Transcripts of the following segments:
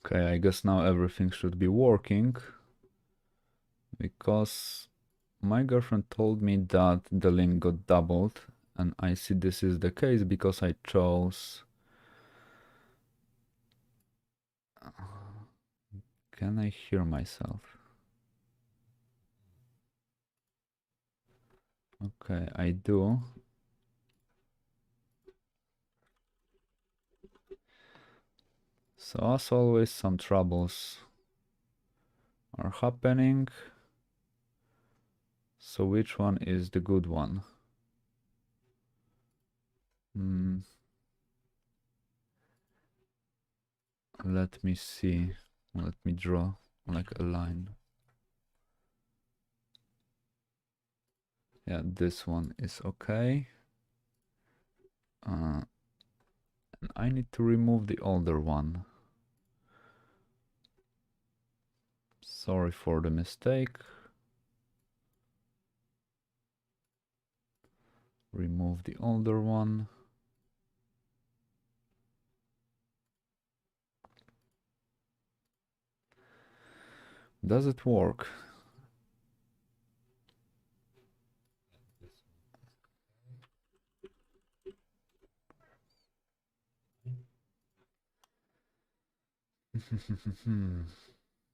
Okay, I guess now everything should be working, because my girlfriend told me that the link got doubled, and I see this is the case because I chose... Can I hear myself? Okay, I do. So as always, some troubles are happening. So which one is the good one? Let me see. Let me draw like a line. Yeah, this one is okay. And I need to remove the older one. Sorry for the mistake. Remove the older one. Does it work?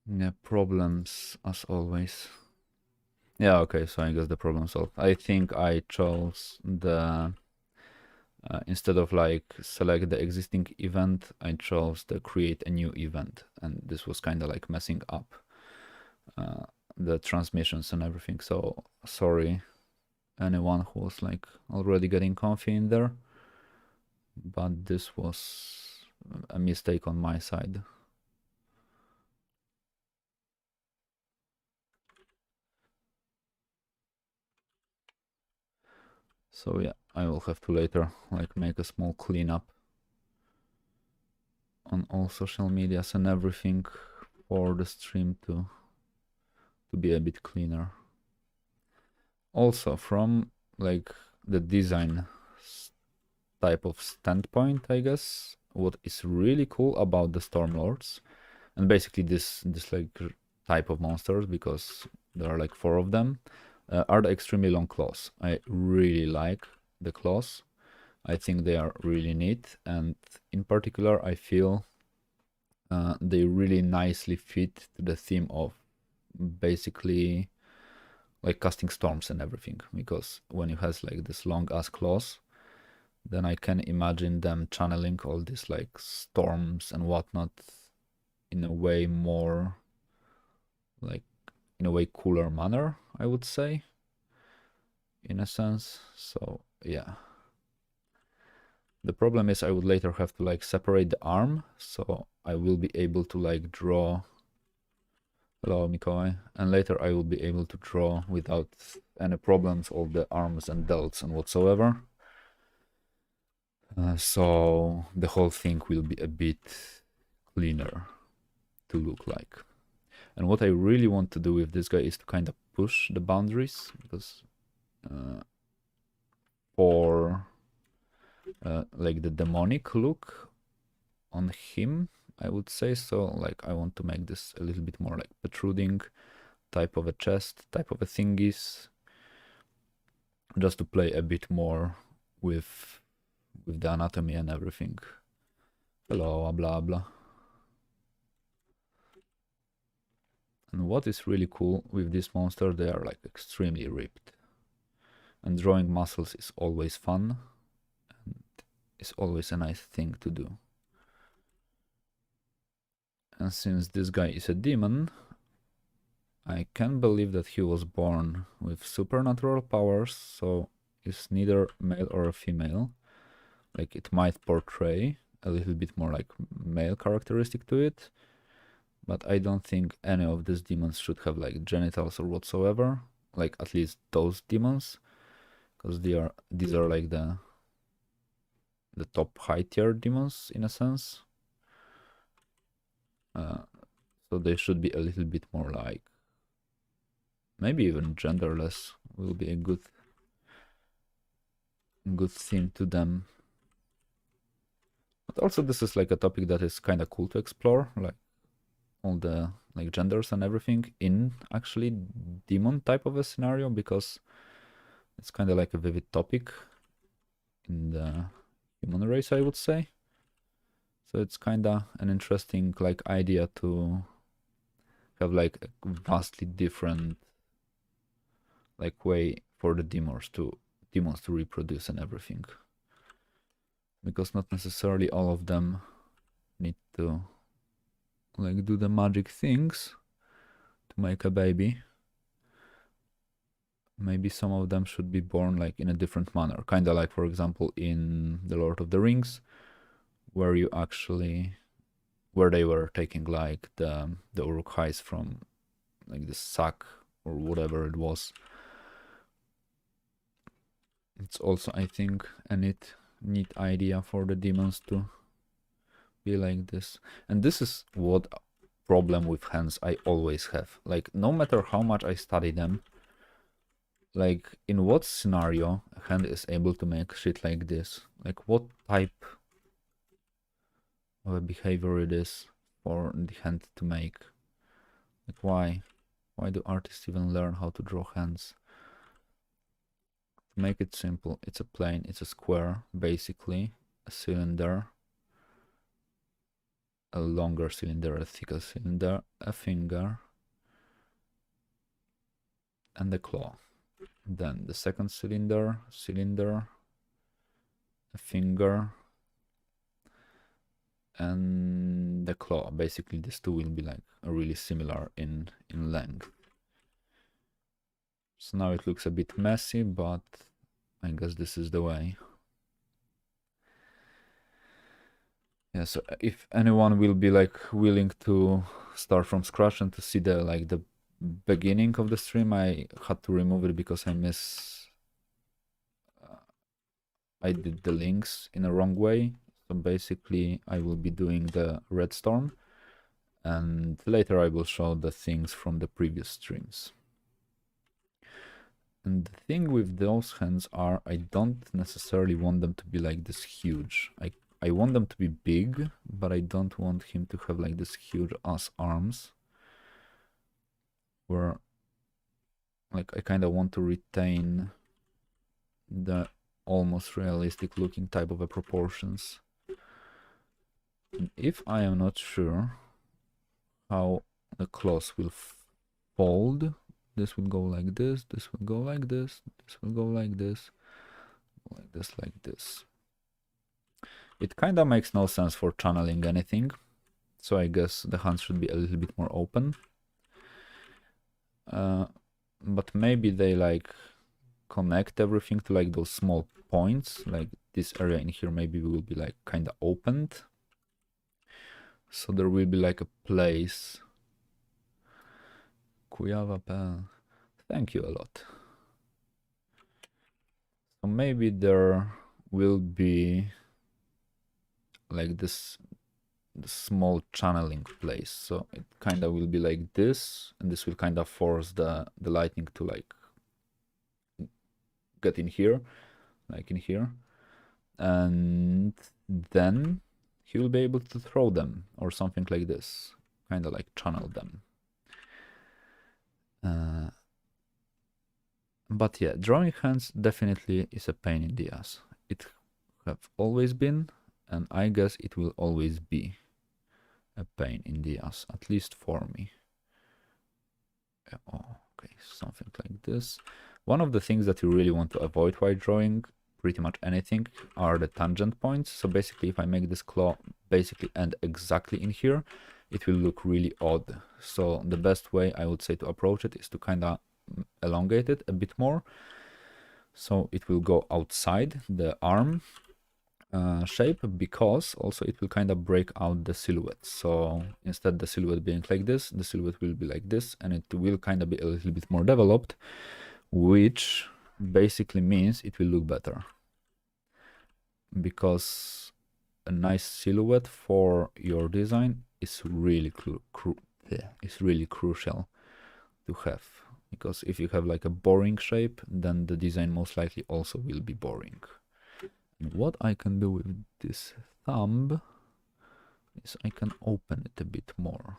Yeah, problems as always. Yeah, okay, so I guess the problem solved. I think I chose the... instead of like select the existing event, I chose the create a new event, and this was kind of like messing up the transmissions and everything. So sorry anyone who was like already getting comfy in there, but this was a mistake on my side. So yeah, I will have to later like make a small cleanup on all social medias and everything for the stream to be a bit cleaner. Also from like the design type of standpoint, I guess, what is really cool about the Stormlords, and basically this like type of monsters, because there are like 4 of them, are the extremely long claws. I really like the claws. I think they are really neat, and in particular I feel they really nicely fit to the theme of basically like casting storms and everything, because when you have like this long ass claws, then I can imagine them channeling all these like storms and whatnot in a way more like in a way cooler manner, I would say, in a sense. So yeah, the problem is I would later have to like separate the arm, so I will be able to like draw... Hello, Mikołaj. And later I will be able to draw without any problems all the arms and delts and whatsoever. So the whole thing will be a bit cleaner to look like. And what I really want to do with this guy is to kind of push the boundaries, because for like the demonic look on him, I would say, so like I want to make this a little bit more like protruding type of a chest, type of a thingies, just to play a bit more with the anatomy and everything. Hello, blah blah. And what is really cool with this monster, they are like extremely ripped. And drawing muscles is always fun, and it's always a nice thing to do. And since this guy is a demon, I can believe that he was born with supernatural powers, so is neither male or female. Like it might portray a little bit more like male characteristic to it, but I don't think any of these demons should have like genitals or whatsoever, like at least those demons, because these are like the top high tier demons in a sense. So they should be a little bit more like, maybe even genderless will be a good theme to them. But also this is like a topic that is kind of cool to explore, like all the like genders and everything in actually demon type of a scenario, because it's kind of like a vivid topic in the human race, I would say. So it's kind of an interesting like idea to have like a vastly different like way for the demons to reproduce and everything, because not necessarily all of them need to like do the magic things to make a baby. Maybe some of them should be born like in a different manner, kind of like, for example, in the Lord of the Rings, where you actually where they were taking like the Uruk-hais from like the sack or whatever it was. It's also, I think, a neat idea for the demons to be like this. And this is what problem with hands I always have. Like, no matter how much I study them, like, in what scenario a hand is able to make shit like this? Like, what type of a behavior it is for the hand to make? Like, why? Why do artists even learn how to draw hands? To make it simple, it's a plane, it's a square, basically, a cylinder, a longer cylinder, a thicker cylinder, a finger, and a claw. Then the second cylinder, a finger, and the claw. Basically, these two will be like really similar in length. So now it looks a bit messy, but I guess this is the way. Yeah, so if anyone will be like willing to start from scratch and to see the like the beginning of the stream, I had to remove it because I did the links in a wrong way. So basically I will be doing the red storm, and later I will show the things from the previous streams. And the thing with those hands are, I don't necessarily want them to be like this huge. I want them to be big, but I don't want him to have like this huge ass arms, where like I kind of want to retain the almost realistic looking type of a proportions. And if I am not sure how the claws will fold, this will go like this will go like this will go like this, like this. It kind of makes no sense for channeling anything, so I guess the hands should be a little bit more open. But maybe they like connect everything to like those small points, like this area in here maybe will be like kind of opened, so there will be like a place. Kujawa pen, thank you a lot. So maybe there will be like this small channeling place, so it kind of will be like this, and this will kind of force the lightning to like get in here, like in here, and then he will be able to throw them or something like this, kind of like channel them. But yeah, drawing hands definitely is a pain in the ass. It have always been, and I guess it will always be a pain in the ass, at least for me. Oh, okay, something like this. One of the things that you really want to avoid while drawing pretty much anything are the tangent points. So basically, if I make this claw basically end exactly in here, it will look really odd. So the best way I would say to approach it is to kind of elongate it a bit more, so it will go outside the arm shape, because also it will kind of break out the silhouette. So instead the silhouette being like this, the silhouette will be like this, and it will kind of be a little bit more developed, which basically means it will look better, because a nice silhouette for your design is really crucial to have, because if you have like a boring shape, then the design most likely also will be boring. And what I can do with this thumb is I can open it a bit more.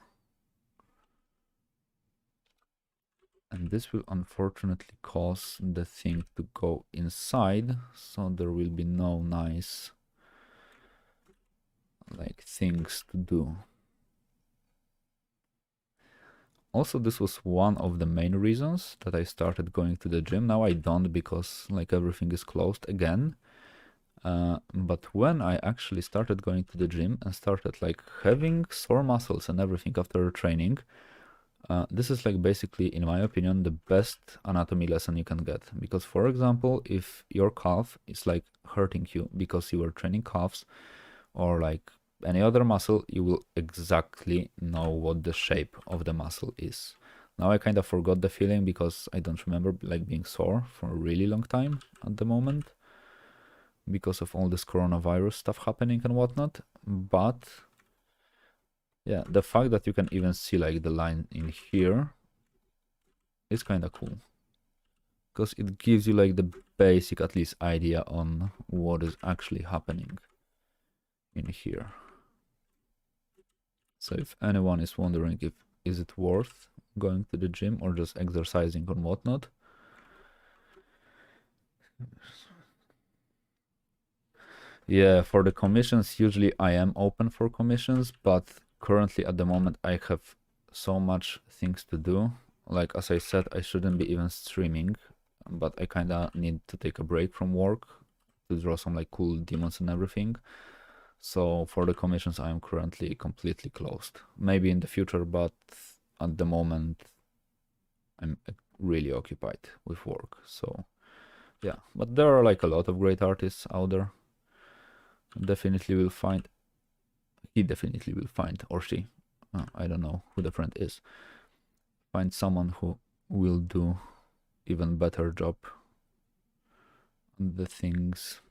And this will unfortunately cause the thing to go inside, so there will be no nice like things to do. Also, this was one of the main reasons that I started going to the gym. Now I don't, because like everything is closed again. But when I actually started going to the gym and started like having sore muscles and everything after training, this is like basically, in my opinion, the best anatomy lesson you can get. Because for example, if your calf is like hurting you because you were training calves, or like any other muscle, you will exactly know what the shape of the muscle is. Now I kind of forgot the feeling because I don't remember like being sore for a really long time at the moment because of all this coronavirus stuff happening and whatnot. But yeah, the fact that you can even see like the line in here is kind of cool, because it gives you like the basic at least idea on what is actually happening in here. So if anyone is wondering if is it worth going to the gym or just exercising or whatnot, yeah, for the commissions, usually I am open for commissions, but currently at the moment I have so much things to do. Like as I said, I shouldn't be even streaming, but I kind of need to take a break from work to draw some like cool demons and everything. So for the commissions, I am currently completely closed. Maybe in the future, but at the moment, I'm really occupied with work. So yeah, but there are like a lot of great artists out there. Definitely will find, he definitely will find, or she, I don't know who the friend is, find someone who will do even better job on the things.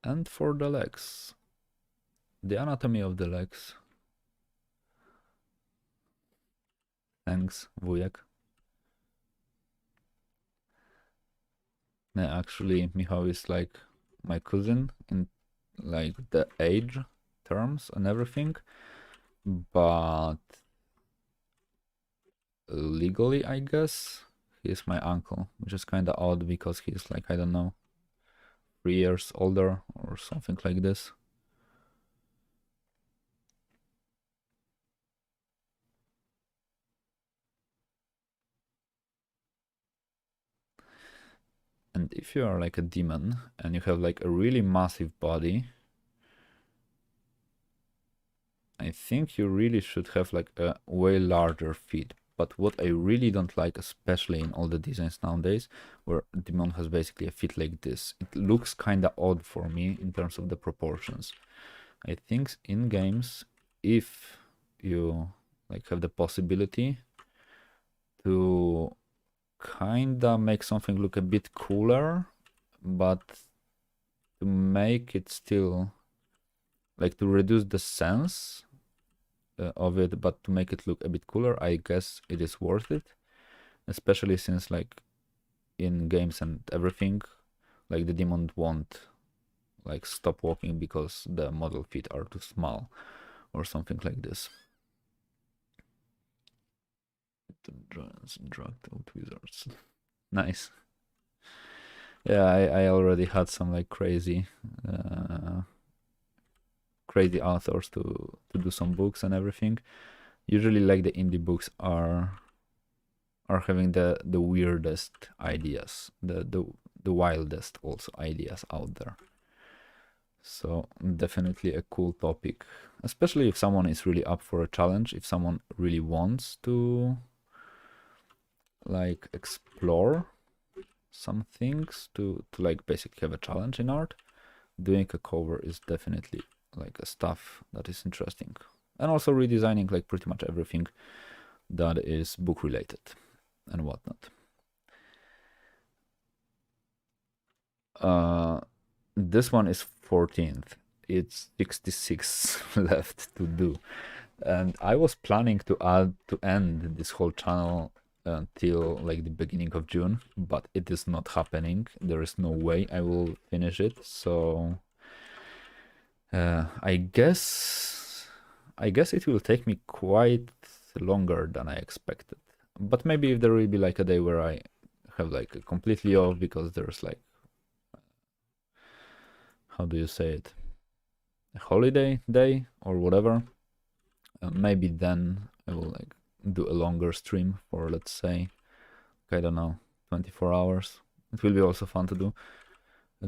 And for the legs, the anatomy of the legs. Thanks, wujek. Yeah, actually, Michał is like my cousin in like the age terms and everything, but legally, I guess, he's my uncle, which is kind of odd because he's like, I don't know, 3 years older or something like this. And if you are like a demon and you have like a really massive body, I think you really should have like a way larger feet. But what I really don't like, especially in all the designs nowadays, where demon has basically a feet like this, it looks kind of odd for me in terms of the proportions. I think in games, if you like have the possibility to kinda make something look a bit cooler, but to make it still like to reduce the sense of it, but to make it look a bit cooler, I guess it is worth it. Especially since like in games and everything, like the demon won't like stop walking because the model feet are too small or something like this. The giants dragged out wizards. Nice. Yeah, I already had some like crazy crazy authors to do some books and everything. Usually like the indie books are having the weirdest ideas, the wildest also ideas out there. So definitely a cool topic, especially if someone is really up for a challenge, if someone really wants to like explore some things to like basically have a challenge in art. Doing a cover is definitely like a stuff that is interesting. And also redesigning like pretty much everything that is book related and whatnot. This one is 14th. It's 66 left to do. And I was planning to end this whole channel until like the beginning of June, but it is not happening. There is no way I will finish it. So I guess I guess it will take me quite longer than I expected. But maybe if there will be like a day where I have like a completely off because there's like, how do you say it, a holiday day or whatever, maybe then I will like do a longer stream for, let's say, I don't know, 24 hours. It will be also fun to do,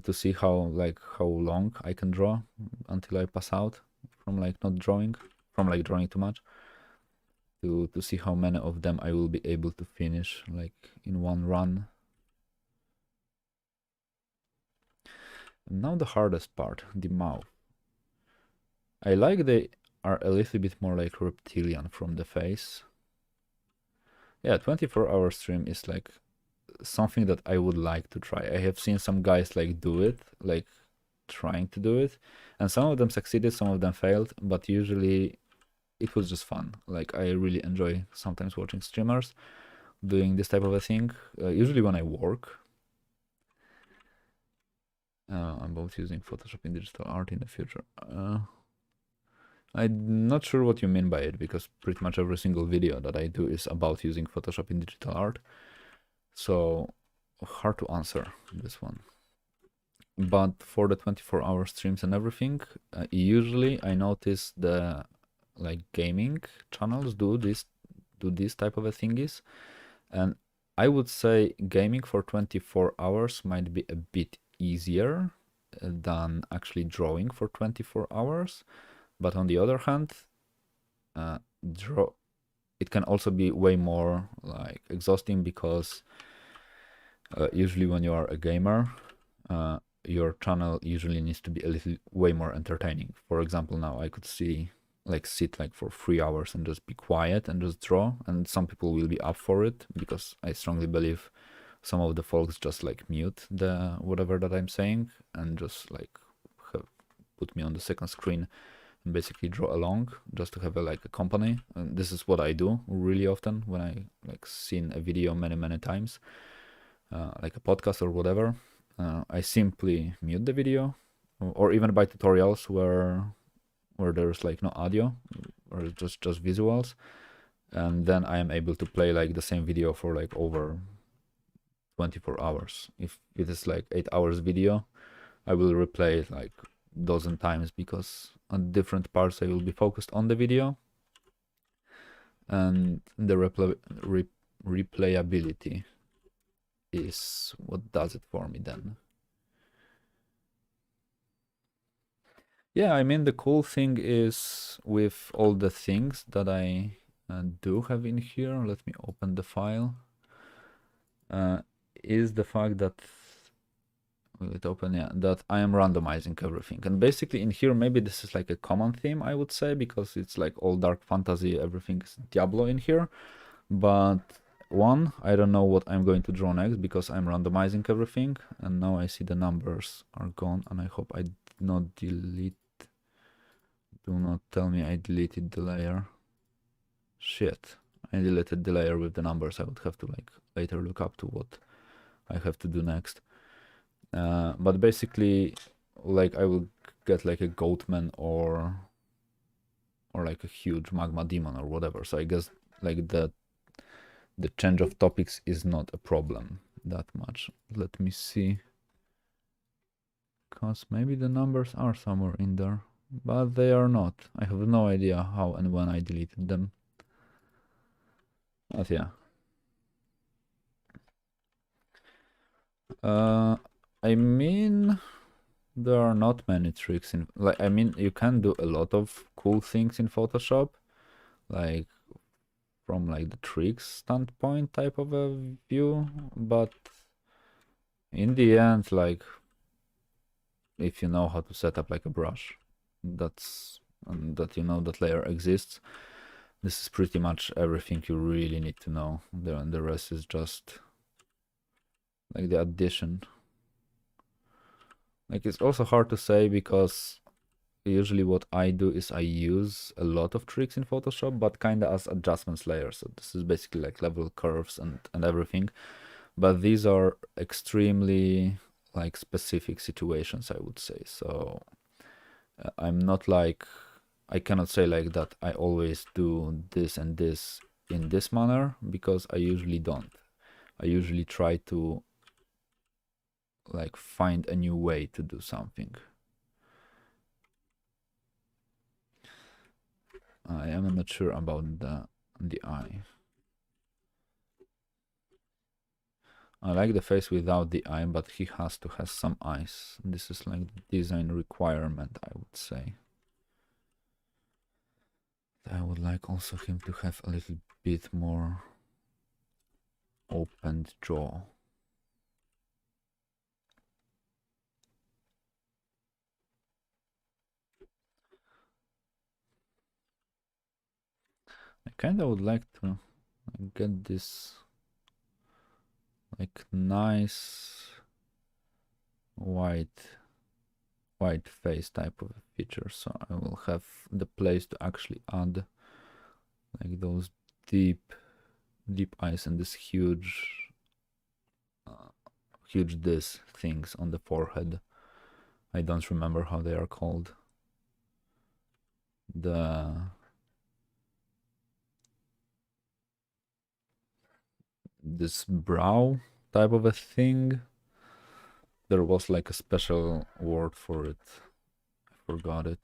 to see how long I can draw until I pass out from like not drawing, from like drawing too much, to see how many of them I will be able to finish like in one run. And now the hardest part, the mouth. I like they are a little bit more like reptilian from the face. Yeah, 24-hour stream is like something that I would like to try. I have seen some guys like do it, like trying to do it, and some of them succeeded, some of them failed, but usually it was just fun. Like I really enjoy sometimes watching streamers doing this type of a thing, usually when I work. I'm both using Photoshop and digital art in the future. I'm not sure what you mean by it, because pretty much every single video that I do is about using Photoshop in digital art. So hard to answer this one. But for the 24-hour streams and everything, usually I notice the like gaming channels do this type of a thingies, and I would say gaming for 24 hours might be a bit easier than actually drawing for 24 hours. But on the other hand, it can also be way more like exhausting, because usually when you are a gamer, your channel usually needs to be a little way more entertaining. For example, now I could sit like for 3 hours and just be quiet and just draw, and some people will be up for it, because I strongly believe some of the folks just like mute the whatever that I'm saying and just like put me on the second screen and basically draw along, just to have a company. And this is what I do really often when I like seen a video many times, like a podcast or whatever. I simply mute the video, or even by tutorials where there's like no audio or just visuals, and then I am able to play like the same video for like over 24 hours. If it is like 8 hours video, I will replay it like dozen times, because on different parts I will be focused on the video, and the replayability is what does it for me then. Yeah, I mean, the cool thing is with all the things that I do have in here, let me open the file, is the fact that, will it open? Yeah, that I am randomizing everything. And basically in here, maybe this is like a common theme, I would say, because it's like all dark fantasy, everything is Diablo in here. But one, I don't know what I'm going to draw next, because I'm randomizing everything, and now I see the numbers are gone, and I hope I did not delete. Do not tell me I deleted the layer. Shit, I deleted the layer with the numbers. I would have to like later look up to what I have to do next. But basically, like I will get like a goatman or like a huge magma demon or whatever. So I guess like the change of topics is not a problem that much. Let me see, because maybe the numbers are somewhere in there, but they are not. I have no idea how and when I deleted them. But yeah. I mean, there are not many tricks in, like, I mean, you can do a lot of cool things in Photoshop, like from like the tricks standpoint type of a view, but in the end, like, if you know how to set up like a brush, and that you know that layer exists, this is pretty much everything you really need to know there, and the rest is just like the addition. Like, it's also hard to say, because usually what I do is I use a lot of tricks in Photoshop, but kind of as adjustments layers. So this is basically like level curves and everything, but these are extremely like specific situations, I would say. So I'm not like I cannot say like that I always do this and this in this manner, because I usually don't. I usually try to like find a new way to do something. I am not sure about the eye. I like the face without the eye, but he has to have some eyes. This is like the design requirement, I would say. I would like also him to have a little bit more opened jaw. I kind of would like to get this like nice white face type of feature, so I will have the place to actually add like those deep eyes and this huge this things on the forehead. I don't remember how they are called. This brow type of a thing. There was like a special word for it. I forgot it.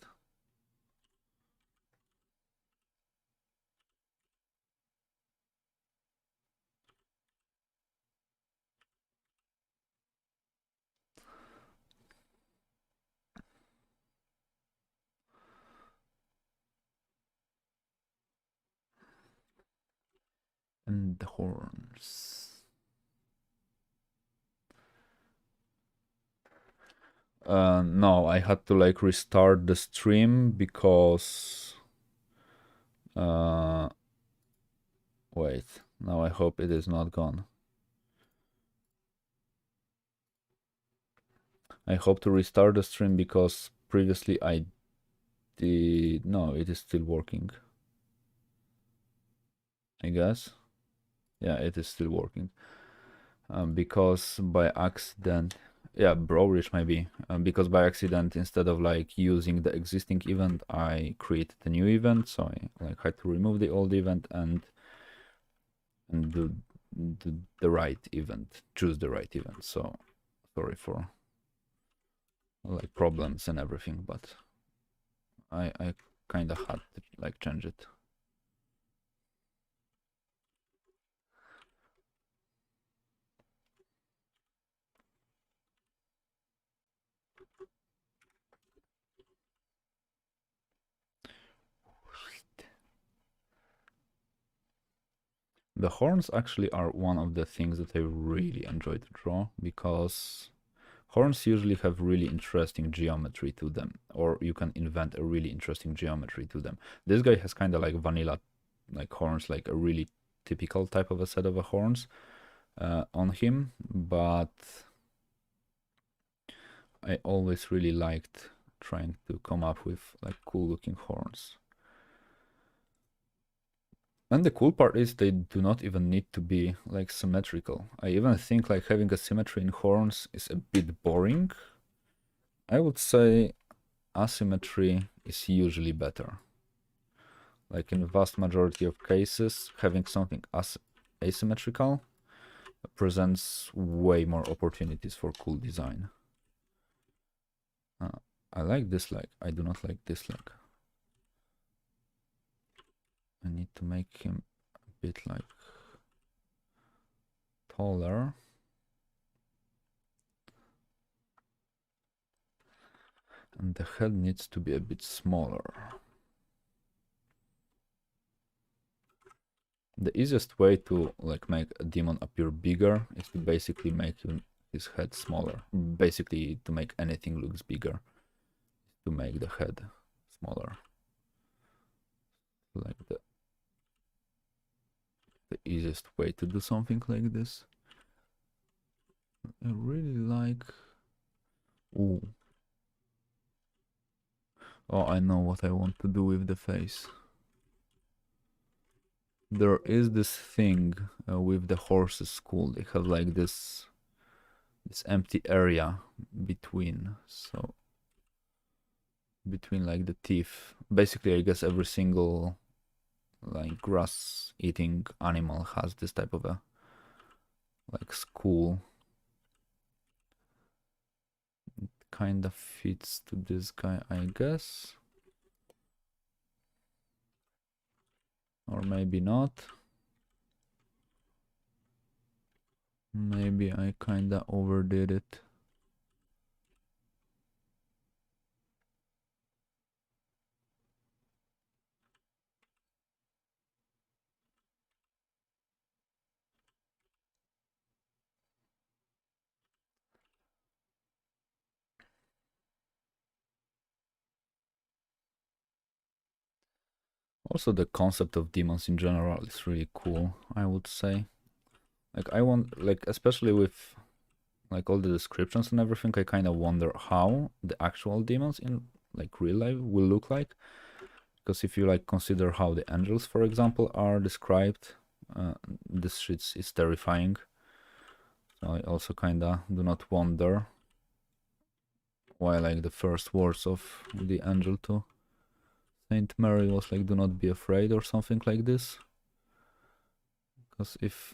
And the horns. No, I had to like restart the stream because wait, now I hope it is not gone. I hope to restart the stream because previously I did. No, it is still working, I guess. Yeah, it is still working. Because by accident, yeah, Browrich maybe, because by accident, instead of like using the existing event, I created a new event, so I like had to remove the old event and do the right event, choose the right event. So sorry for like problems and everything, but I kind of had to like change it. The horns actually are one of the things that I really enjoy to draw, because horns usually have really interesting geometry to them, or you can invent a really interesting geometry to them. This guy has kind of like vanilla like horns, like a really typical type of a set of horns on him, but I always really liked trying to come up with like cool looking horns. And the cool part is they do not even need to be like symmetrical. I even think like having a symmetry in horns is a bit boring. I would say asymmetry is usually better. Like in the vast majority of cases, having something asymmetrical presents way more opportunities for cool design. I like this leg. I do not like this leg. I need to make him a bit like taller. And the head needs to be a bit smaller. The easiest way to like make a demon appear bigger is to basically make his head smaller. Basically to make anything looks bigger, to make the head smaller. Like the easiest way to do something like this. I really like... Ooh. Oh, I know what I want to do with the face. There is this thing with the horses school. They have like this empty area between. So between like the teeth. Basically, I guess every single like grass-eating animal has this type of a like skull. It kind of fits to this guy, I guess. Or maybe not. Maybe I kinda overdid it. Also, the concept of demons in general is really cool, I would say. Like, I want, like, especially with like all the descriptions and everything, I kind of wonder how the actual demons in like real life will look like. Because if you like consider how the angels, for example, are described, this shit is terrifying. So I also kind of do not wonder why like the first words of the angel to Saint Mary was like, "Do not be afraid" or something like this. Because if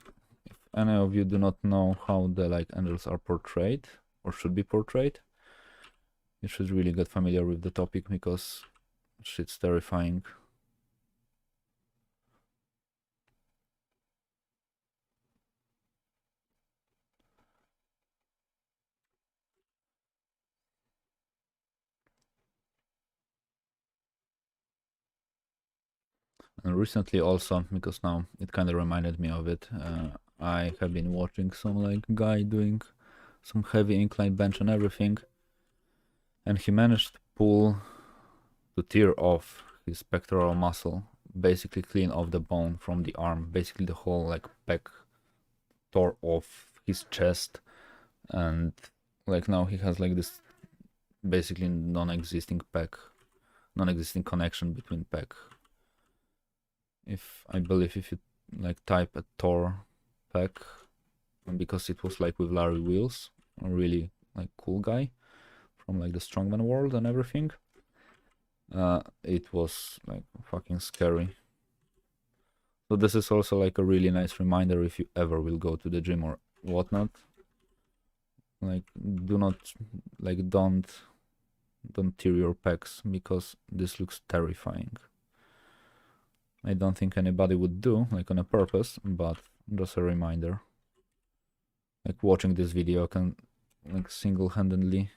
any of you do not know how the like angels are portrayed or should be portrayed, you should really get familiar with the topic because shit's terrifying. And recently also, because now it kind of reminded me of it, I have been watching some like guy doing some heavy incline bench and everything, and he managed to tear off his pectoral muscle, basically clean off the bone from the arm, basically the whole like pec tore off his chest, and like now he has like this basically non-existing connection between pec. If I believe if you like type a Tor pack, because it was like with Larry Wheels, a really like cool guy from like the strongman world and everything. It was like fucking scary. So this is also like a really nice reminder if you ever will go to the gym or whatnot. Like do not like don't tear your pecs because this looks terrifying. I don't think anybody would do like on a purpose, but just a reminder. Like watching this video can like single-handedly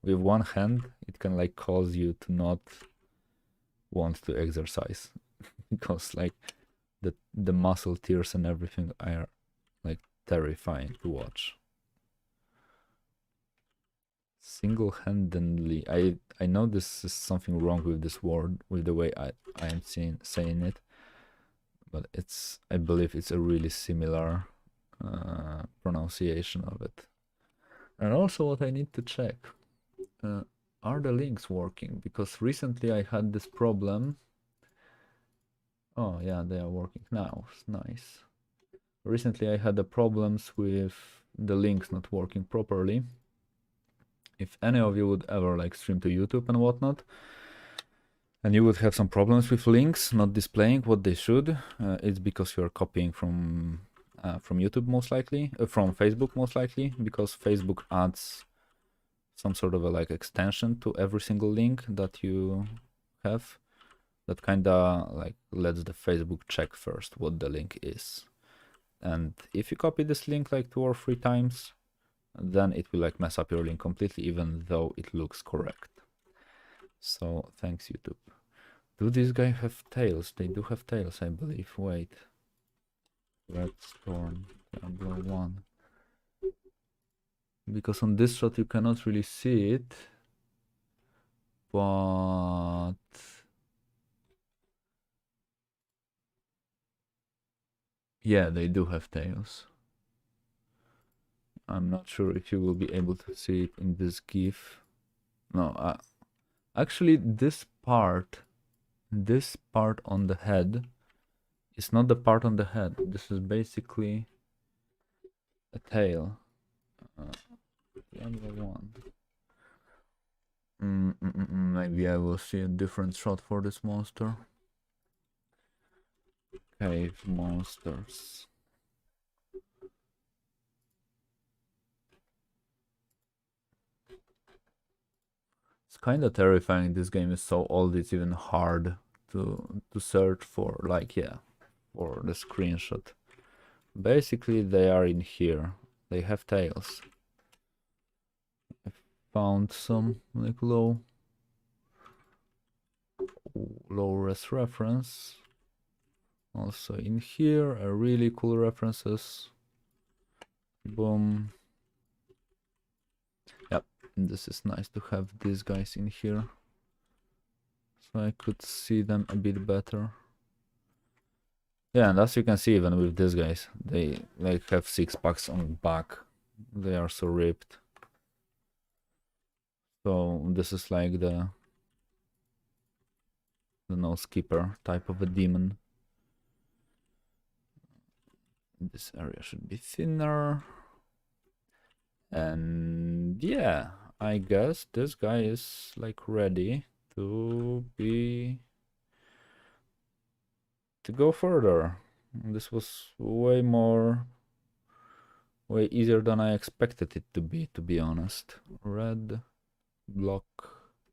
with one hand it can like cause you to not want to exercise because like the muscle tears and everything are like terrifying to watch. Single-handedly, I know this is something wrong with this word, with the way I am saying it, but it's, I believe it's a really similar pronunciation of it. And also what I need to check, are the links working? Because recently I had this problem. Oh yeah, they are working now. Nice. Recently I had the problems with the links not working properly. If any of you would ever like stream to YouTube and whatnot, and you would have some problems with links not displaying what they should, it's because you're copying from YouTube most likely, from Facebook most likely, because Facebook adds some sort of a like extension to every single link that you have that kinda like lets the Facebook check first what the link is. And if you copy this link like 2 or 3 times, then it will like mess up your link completely even though it looks correct. So thanks YouTube. Do these guys have tails? They do have tails, I believe. Wait. Red Storm, Diablo 1. Because on this shot you cannot really see it. But yeah, they do have tails. I'm not sure if you will be able to see it in this GIF. No, actually this part on the head is not the part on the head. This is basically a tail. Diablo 1. Maybe I will see a different shot for this monster. Cave monsters. It's kind of terrifying. This game is so old, it's even hard to search for, like, yeah, for the screenshot. Basically, they are in here. They have tails. I found some like low res reference. Also in here are really cool references. Boom. Yep, this is nice to have these guys in here, so I could see them a bit better. Yeah, and as you can see, even with these guys, they like have 6-packs on back. They are so ripped. So this is like the no skipper type of a demon. This area should be thinner. And yeah, I guess this guy is like ready to go further. This was way easier than I expected it to be honest. Red block,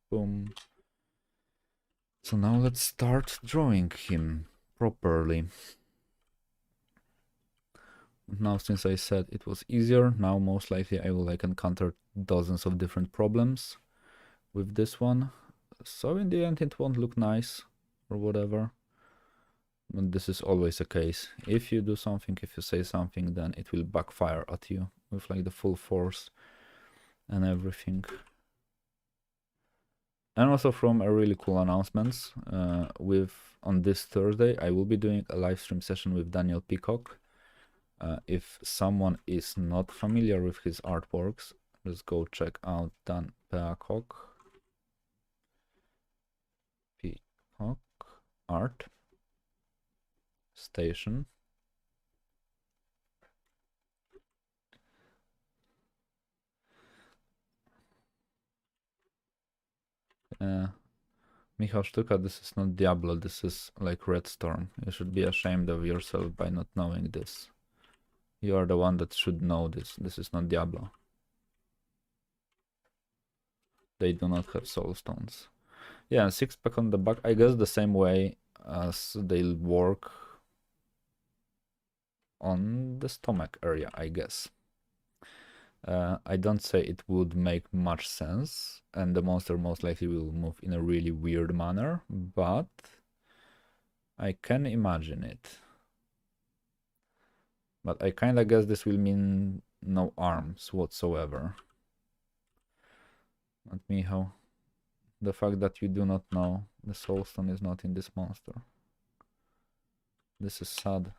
boom. So now let's start drawing him properly. Now, since I said it was easier, now most likely I will like encounter dozens of different problems with this one. So in the end it won't look nice or whatever. But this is always the case. If you do something, if you say something, then it will backfire at you with like the full force and everything. And also from a really cool announcements, on this Thursday I will be doing a live stream session with Daniel Peacock. If someone is not familiar with his artworks, just go check out Dan Peacock Art Station. Michał Sztuka, this is not Diablo, this is like Red Storm. You should be ashamed of yourself by not knowing this. You are the one that should know this. This is not Diablo. They do not have soul stones. Yeah, and 6-pack on the back, I guess the same way as they'll work on the stomach area, I guess. I don't say it would make much sense, and the monster most likely will move in a really weird manner, but I can imagine it. But I kinda guess this will mean no arms whatsoever. But Michał, the fact that you do not know the soulstone is not in this monster. This is sad.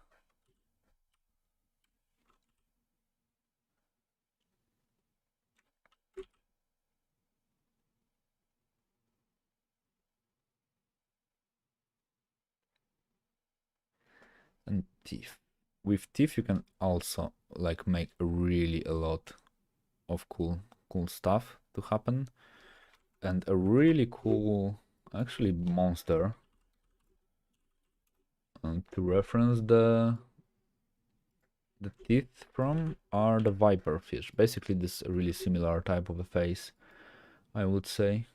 And teeth. With teeth you can also like make really a lot of cool stuff to happen. And a really cool actually monster to reference the teeth from are the viper fish. Basically this really similar type of a face, I would say.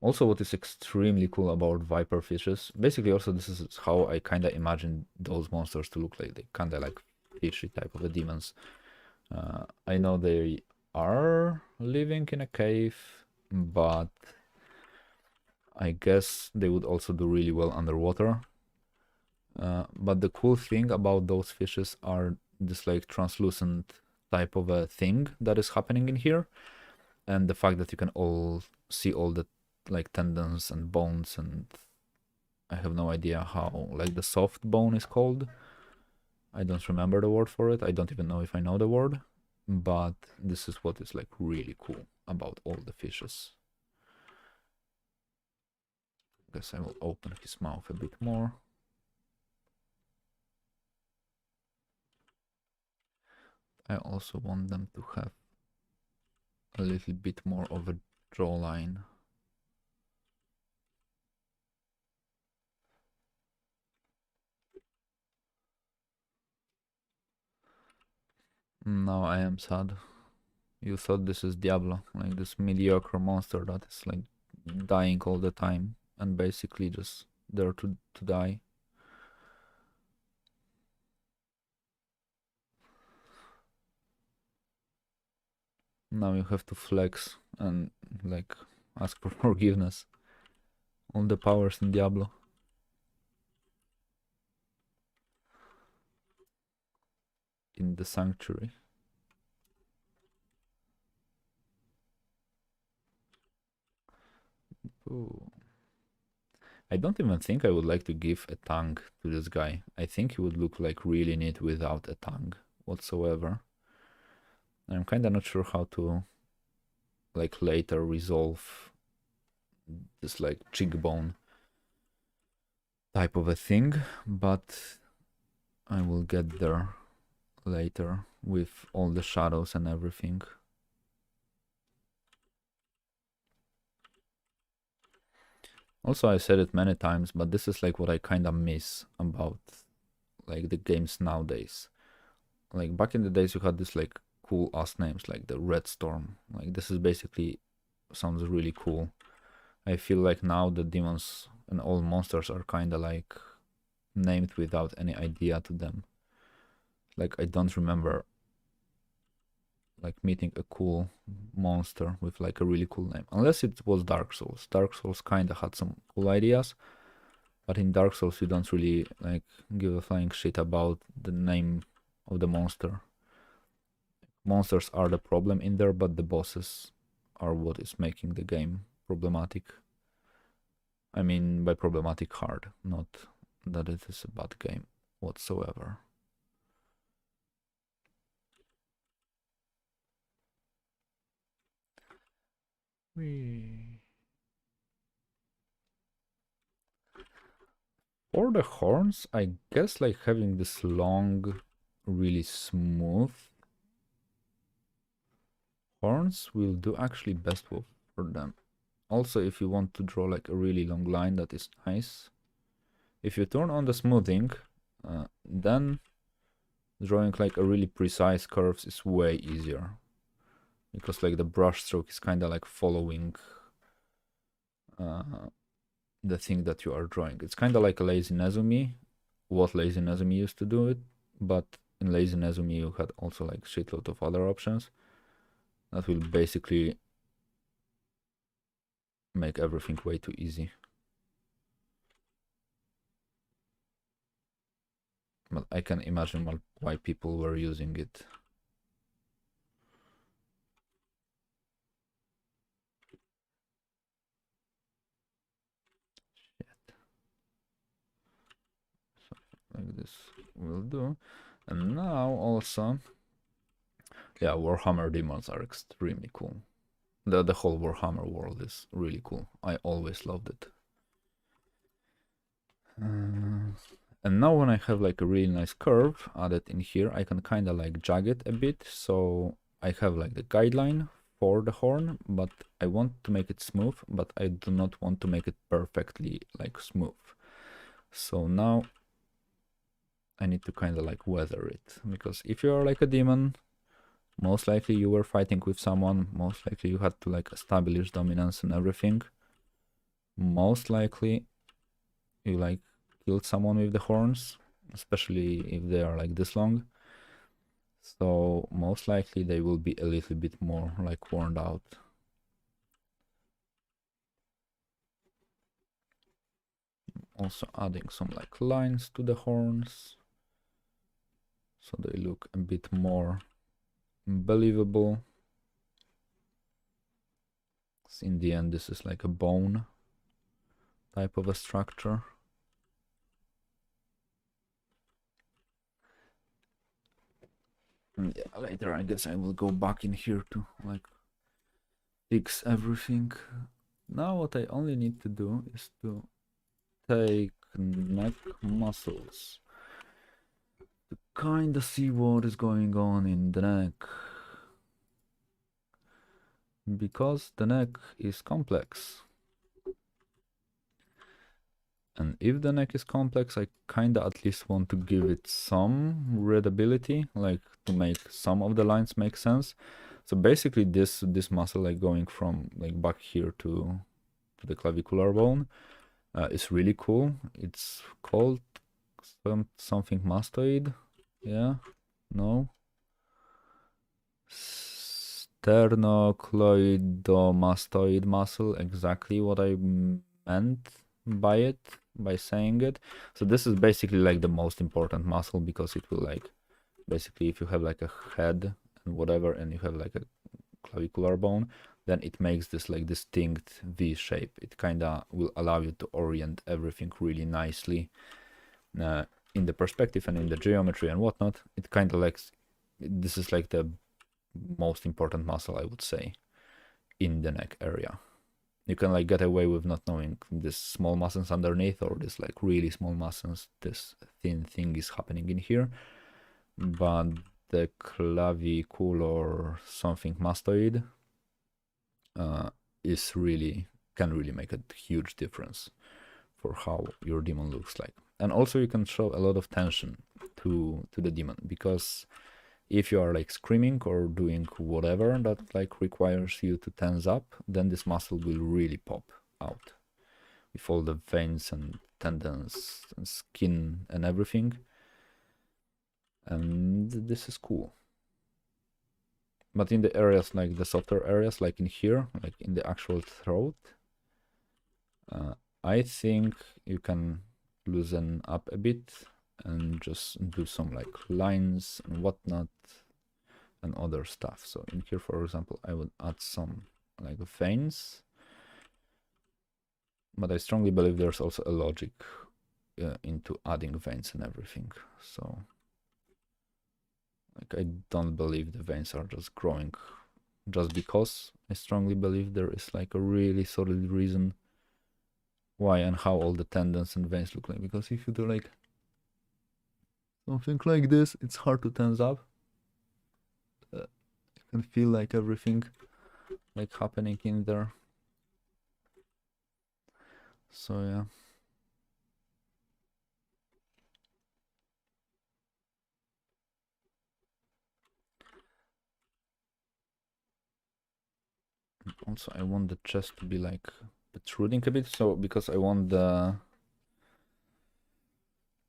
Also, what is extremely cool about viper fishes, basically also this is how I kind of imagine those monsters to look like. They kind of like fishy type of a demons. I know they are living in a cave, but I guess they would also do really well underwater. But the cool thing about those fishes are this like translucent type of a thing that is happening in here, and the fact that you can all see all the like tendons and bones, and I have no idea how like the soft bone is called. I don't remember the word for it. I don't even know if I know the word, but this is what is like really cool about all the fishes. I guess I will open his mouth a bit more. I also want them to have a little bit more of a jawline. Now I am sad. You thought this is Diablo, like this mediocre monster that is like dying all the time and basically just there to die. Now you have to flex and like ask for forgiveness. All the powers in Diablo. In the sanctuary. Ooh. I don't even think I would like to give a tongue to this guy. I think he would look like really neat without a tongue whatsoever. I'm kinda not sure how to like later resolve this like cheekbone type of a thing, but I will get there later with all the shadows and everything. Also, I said it many times, but this is like what I kind of miss about like the games nowadays. Like back in the days, you had this like cool ass names like the Red Storm. Like this is basically sounds really cool. I feel like now the demons and all monsters are kind of like named without any idea to them. Like I don't remember like meeting a cool monster with like a really cool name, unless it was Dark Souls. Dark Souls kind of had some cool ideas, but in Dark Souls you don't really like give a flying shit about the name of the monster. Monsters are the problem in there, but the bosses are what is making the game problematic. I mean by problematic hard, not that it is a bad game whatsoever. For the horns, I guess like having this long, really smooth horns will do actually best for them. Also, if you want to draw like a really long line that is nice, if you turn on the smoothing, then drawing like a really precise curves is way easier. Because like the brush stroke is kind of like following the thing that you are drawing. It's kind of like a lazy Nezumi, what lazy Nezumi used to do it, but in lazy Nezumi you had also like shitload of other options that will basically make everything way too easy. But I can imagine why people were using it. Shit. Like this will do. And now also, yeah, Warhammer demons are extremely cool. The whole Warhammer world is really cool. I always loved it. And now when I have like a really nice curve added in here, I can kind of like jog it a bit. So I have like the guideline for the horn, but I want to make it smooth, but I do not want to make it perfectly like smooth. So now I need to kind of like weather it, because if you are like a demon, most likely you were fighting with someone, most likely you had to like establish dominance and everything. Most likely you like killed someone with the horns, especially if they are like this long. So most likely they will be a little bit more like worn out. Also adding some like lines to the horns so they look a bit more believable. So in the end this is like a bone type of a structure. Yeah, later I guess I will go back in here to like fix everything. Now what I only need to do is to take neck muscles, to kinda see what is going on in the neck, because the neck is complex. And if the neck is complex, I kinda at least want to give it some readability, like to make some of the lines make sense. So basically this muscle, like going from like back here to the clavicular bone, is really cool. It's called something mastoid. Yeah, no, sternocleidomastoid muscle, exactly what I meant by it, by saying it. So this is basically like the most important muscle, because it will like, basically if you have like a head and whatever, and you have like a clavicular bone, then it makes this like distinct V shape. It kinda will allow you to orient everything really nicely in the perspective and in the geometry and whatnot. It kinda like, this is like the most important muscle, I would say, in the neck area. You can like get away with not knowing this small muscles underneath, or this like really small muscles, this thin thing is happening in here, but the clavicular something mastoid is really, can really make a huge difference for how your demon looks like. And also you can show a lot of tension to the demon, because if you are like screaming or doing whatever that like requires you to tense up, then this muscle will really pop out with all the veins and tendons and skin and everything. And this is cool. But in the areas like the softer areas, like in here, like in the actual throat, I think you can loosen up a bit and just do some like lines and whatnot and other stuff. So in here, for example, I would add some like veins, but I strongly believe there's also a logic into adding veins and everything. So like, I don't believe the veins are just growing just because. I strongly believe there is like a really solid reason why and how all the tendons and veins look like. Because if you do like something like this, it's hard to tense up. You can feel like everything like happening in there. So yeah. Also, I want the chest to be like protruding a bit, so because I want the,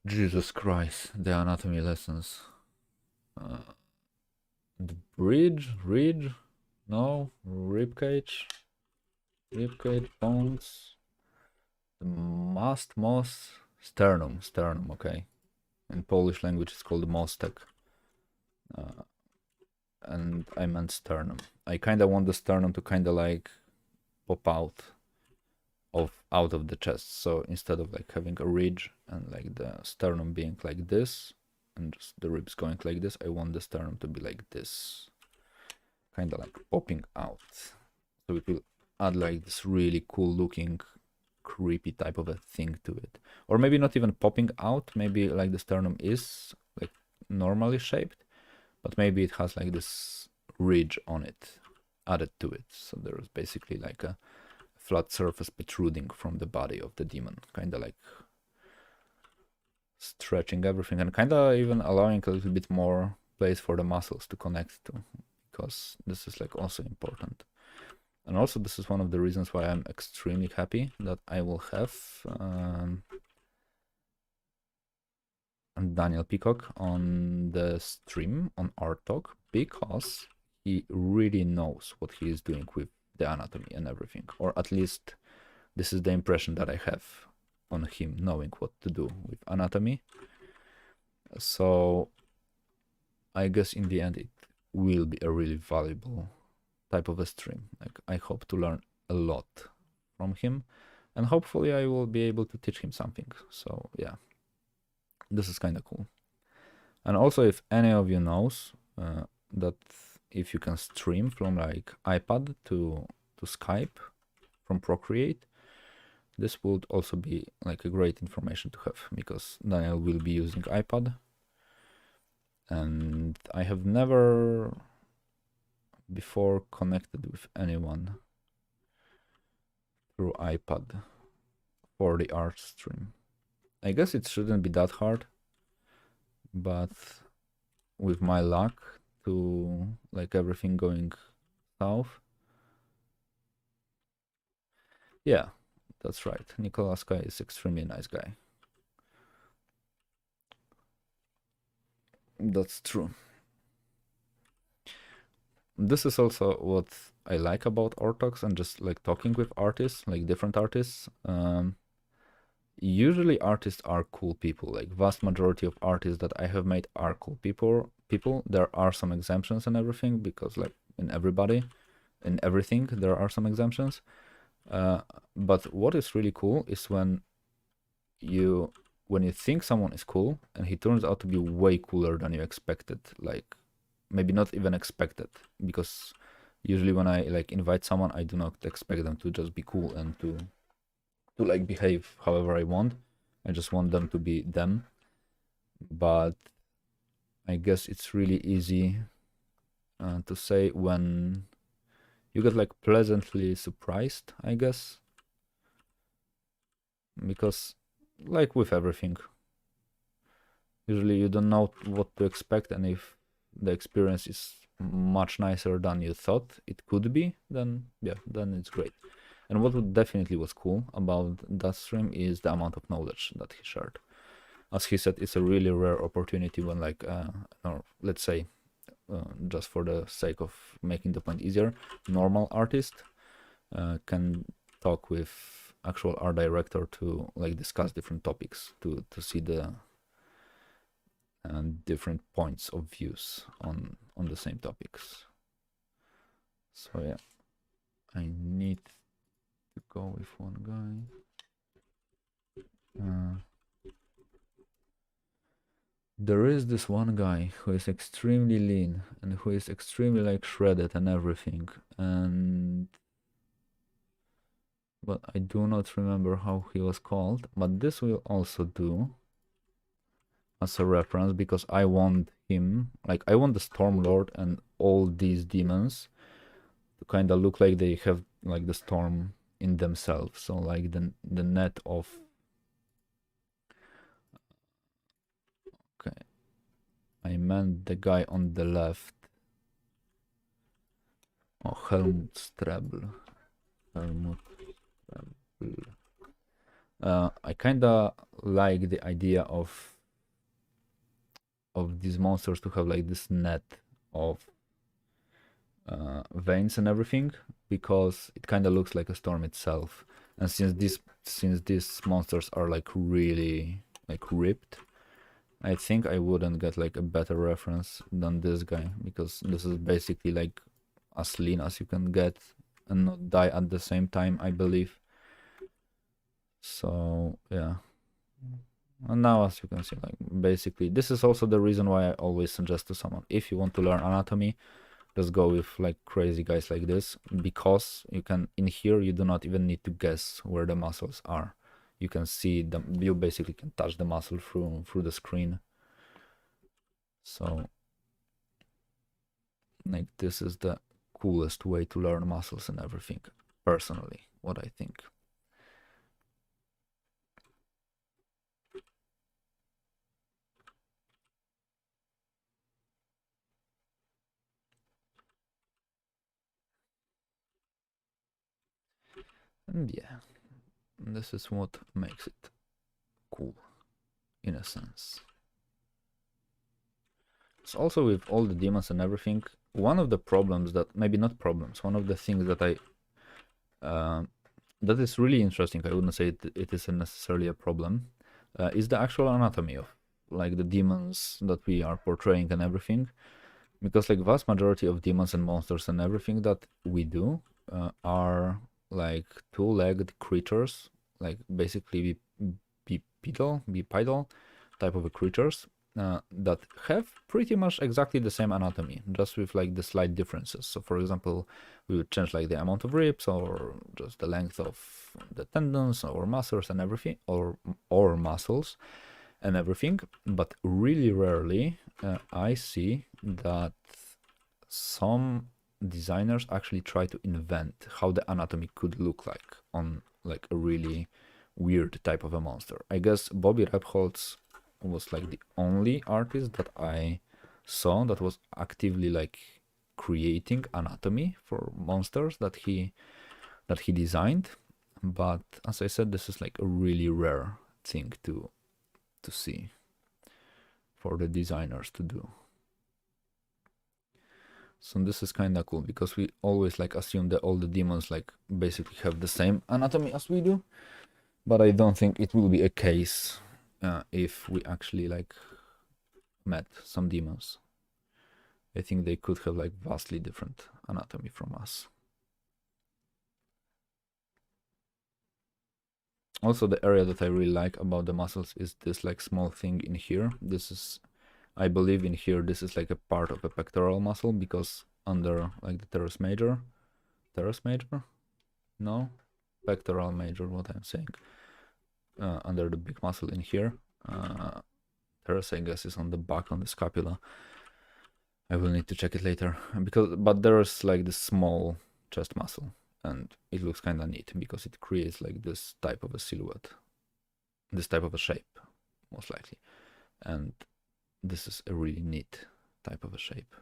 Jesus Christ, the anatomy lessons. The ridge, no, ribcage, bones, the sternum, okay. In Polish language it's called mostek. And I meant sternum. I kinda want the sternum to kinda like pop out of the chest. So instead of like having a ridge and like the sternum being like this and just the ribs going like this, I want the sternum to be like this, kind of like popping out. So it will add like this really cool looking creepy type of a thing to it. Or maybe not even popping out, maybe like the sternum is like normally shaped, but maybe it has like this ridge on it added to it. So there's basically like a flat surface protruding from the body of the demon, kind of like stretching everything and kind of even allowing a little bit more place for the muscles to connect to, because this is like also important. And also this is one of the reasons why I'm extremely happy that I will have Daniel Peacock on the stream on Art Talk, because he really knows what he is doing with the anatomy and everything, or at least this is the impression that I have on him knowing what to do with anatomy. So I guess in the end it will be a really valuable type of a stream. Like, I hope to learn a lot from him, and hopefully I will be able to teach him something. So yeah, this is kind of cool. And also, if any of you knows that if you can stream from like iPad to Skype from Procreate, this would also be like a great information to have, because Daniel will be using iPad and I have never before connected with anyone through iPad for the Artstream. I guess it shouldn't be that hard, but with my luck to like everything going south. Yeah, that's right. Nikolaska is extremely nice guy. That's true. This is also what I like about Ortox and just like talking with artists, like different artists. Usually artists are cool people. Like vast majority of artists that I have made are cool people. There are some exemptions and everything because like in everything there are some exemptions. But what is really cool is when you think someone is cool and he turns out to be way cooler than you expected. Like maybe not even expected, because usually when I like invite someone, I do not expect them to just be cool and to like behave however I want. I just want them to be them. But I guess it's really easy to say when you get like pleasantly surprised, I guess, because like with everything, usually you don't know what to expect, and if the experience is much nicer than you thought it could be, then yeah, then it's great. And what definitely was cool about that stream is the amount of knowledge that he shared. As he said, it's a really rare opportunity when like, or let's say, just for the sake of making the point easier, normal artist can talk with actual art director to like discuss different topics, to see the different points of views on the same topics. So yeah, I need to go with one guy. There is this one guy who is extremely lean and who is extremely like shredded and everything, but I do not remember how he was called. But this will also do as a reference, because I want him, like I want the Stormlord and all these demons to kind of look like they have like the storm in themselves. So like the net of, okay, I meant the guy on the left. Oh, Helmut Strebel. I kinda like the idea of these monsters to have like this net of veins and everything, because it kind of looks like a storm itself. And since these monsters are like really like ripped, I think I wouldn't get like a better reference than this guy, because this is basically like as lean as you can get and not die at the same time, I believe. So yeah. And now, as you can see, like basically this is also the reason why I always suggest to someone, if you want to learn anatomy, just go with like crazy guys like this, because you can, in here you do not even need to guess where the muscles are. You can see them, you basically can touch the muscle through the screen. So like this is the coolest way to learn muscles and everything, personally, what I think. And yeah, this is what makes it cool, in a sense. So also with all the demons and everything, one of the problems that, maybe not problems, one of the things that that is really interesting, I wouldn't say it isn't necessarily a problem, is the actual anatomy of like the demons that we are portraying and everything. Because like vast majority of demons and monsters and everything that we do are like two-legged creatures, like basically bipedal type of creatures that have pretty much exactly the same anatomy, just with like the slight differences. So for example, we would change like the amount of ribs, or just the length of the tendons or muscles and everything, or muscles. and everything, but really rarely I see that some designers actually try to invent how the anatomy could look like on like a really weird type of a monster. I guess Bobby Rebholz was like the only artist that I saw that was actively like creating anatomy for monsters that he designed. But as I said, this is like a really rare thing to see for the designers to do. So this is kind of cool because we always like assume that all the demons like basically have the same anatomy as we do, but I don't think it will be a case if we actually like met some demons. I think they could have like vastly different anatomy from us. Also, the area that I really like about the muscles is this like small thing in here. This is, I believe in here, this is like a part of a pectoral muscle because under like the teres major, no, pectoral major, what I'm saying, under the big muscle in here, teres I guess is on the back on the scapula. I will need to check it later but there's like this small chest muscle and it looks kind of neat because it creates like this type of a silhouette, this type of a shape most likely, and this is a really neat type of a shape.